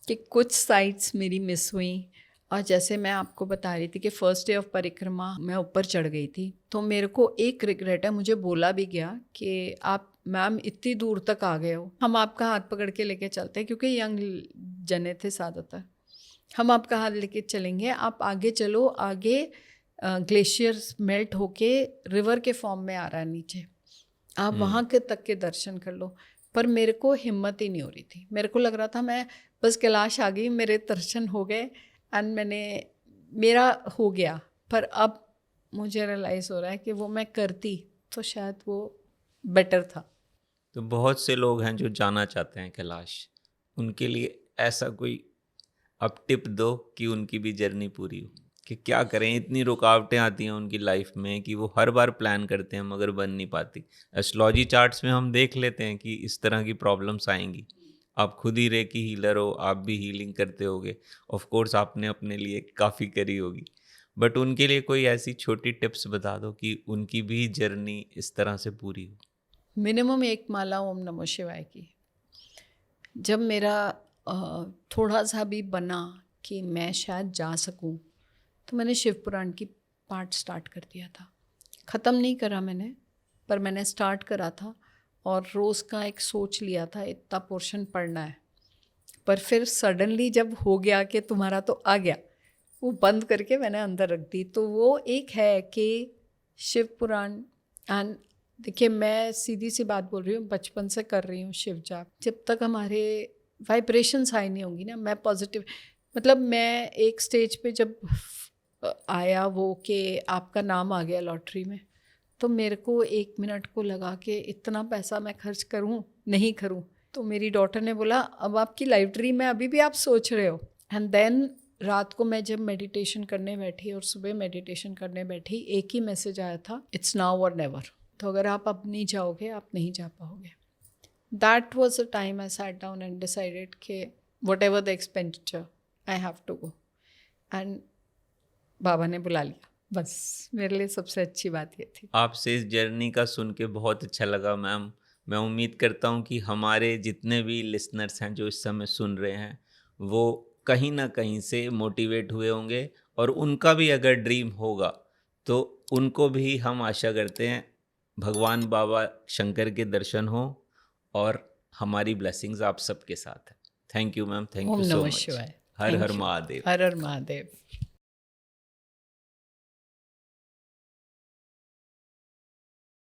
[SPEAKER 2] कि कुछ साइट्स मेरी मिस हुई। और जैसे मैं आपको बता रही थी कि फर्स्ट डे ऑफ परिक्रमा मैं ऊपर चढ़ गई थी, तो मेरे को एक रिग्रेट है, मुझे बोला भी गया कि आप मैम इतनी दूर तक आ गए हो, हम आपका हाथ पकड़ के लेके चलते हैं, क्योंकि यंग जने थे ज़्यादातर, हम आपका हाथ लेके चलेंगे, आप आगे चलो, आगे ग्लेशियर मेल्ट होके रिवर के फॉर्म में आ रहा है नीचे, आप वहाँ के तक के दर्शन कर लो। पर मेरे को हिम्मत ही नहीं हो रही थी, मेरे को लग रहा था मैं बस कैलाश आ गई, मेरे दर्शन हो गए एंड मेरा हो गया। पर अब मुझे रियलाइज़ हो रहा है कि वो मैं करती तो शायद वो बेटर था।
[SPEAKER 1] तो बहुत से लोग हैं जो जाना चाहते हैं कैलाश, उनके लिए ऐसा कोई आप टिप दो कि उनकी भी जर्नी पूरी हो, कि क्या करें, इतनी रुकावटें आती हैं उनकी लाइफ में कि वो हर बार प्लान करते हैं मगर बन नहीं पाती। एस्ट्रोलॉजी चार्ट्स में हम देख लेते हैं कि इस तरह की प्रॉब्लम्स आएंगी। आप खुद ही रेकी हीलर हो, आप भी हीलिंग करते होगे, ऑफ कोर्स आपने अपने लिए काफ़ी करी होगी, बट उनके लिए कोई ऐसी छोटी टिप्स बता दो कि उनकी भी जर्नी इस तरह से पूरी हो।
[SPEAKER 2] मिनिमम 1 माला ओम नमः शिवाय की। जब मेरा थोड़ा सा भी बना कि मैं शायद जा सकूं, तो मैंने शिव पुराण की पाठ स्टार्ट कर दिया था। ख़त्म नहीं करा मैंने, पर मैंने स्टार्ट करा था और रोज़ का एक सोच लिया था इतना पोर्शन पढ़ना है। पर फिर सडनली जब हो गया कि तुम्हारा तो आ गया, वो बंद करके मैंने अंदर रख दी। तो वो एक है कि शिव पुराण। एंड देखिए, मैं सीधी सी बात बोल रही हूँ, बचपन से कर रही हूँ शिव जाप। जब तक हमारे वाइब्रेशंस हाई नहीं होंगी ना, मैं पॉजिटिव, मतलब मैं एक स्टेज पे जब आया वो कि आपका नाम आ गया लॉटरी में, तो मेरे को 1 मिनट को लगा कि इतना पैसा मैं खर्च करूँ नहीं करूँ। तो मेरी डॉटर ने बोला अब आपकी लाइब्रेरी में अभी भी आप सोच रहे हो। एंड देन रात को मैं जब मेडिटेशन करने बैठी और सुबह मेडिटेशन करने बैठी, एक ही मैसेज आया था, इट्स नाउ और नेवर। तो अगर आप अब नहीं जाओगे, आप नहीं जा पाओगे। That was the time I sat down and decided कि whatever the expenditure I have to go. And बाबा ने बुला लिया, बस मेरे लिए सबसे अच्छी बात ये थी।
[SPEAKER 1] आपसे इस जर्नी का सुन के बहुत अच्छा लगा मैम। मैं उम्मीद करता हूँ कि हमारे जितने भी लिसनर्स हैं जो इस समय सुन रहे हैं, वो कहीं ना कहीं से मोटिवेट हुए होंगे, और उनका भी अगर ड्रीम होगा तो उनको भी हम आशा करते हैं भगवान बाबा शंकर के दर्शन हो, और हमारी ब्लेसिंग्स आप सबके साथ है। Thank you ma'am, thank
[SPEAKER 2] Om
[SPEAKER 1] you so
[SPEAKER 2] नमः
[SPEAKER 1] मच।
[SPEAKER 2] शिवाय।
[SPEAKER 1] हर
[SPEAKER 2] थैंक
[SPEAKER 1] हर
[SPEAKER 2] यू।
[SPEAKER 1] महादेव।
[SPEAKER 2] हर हर महादेव।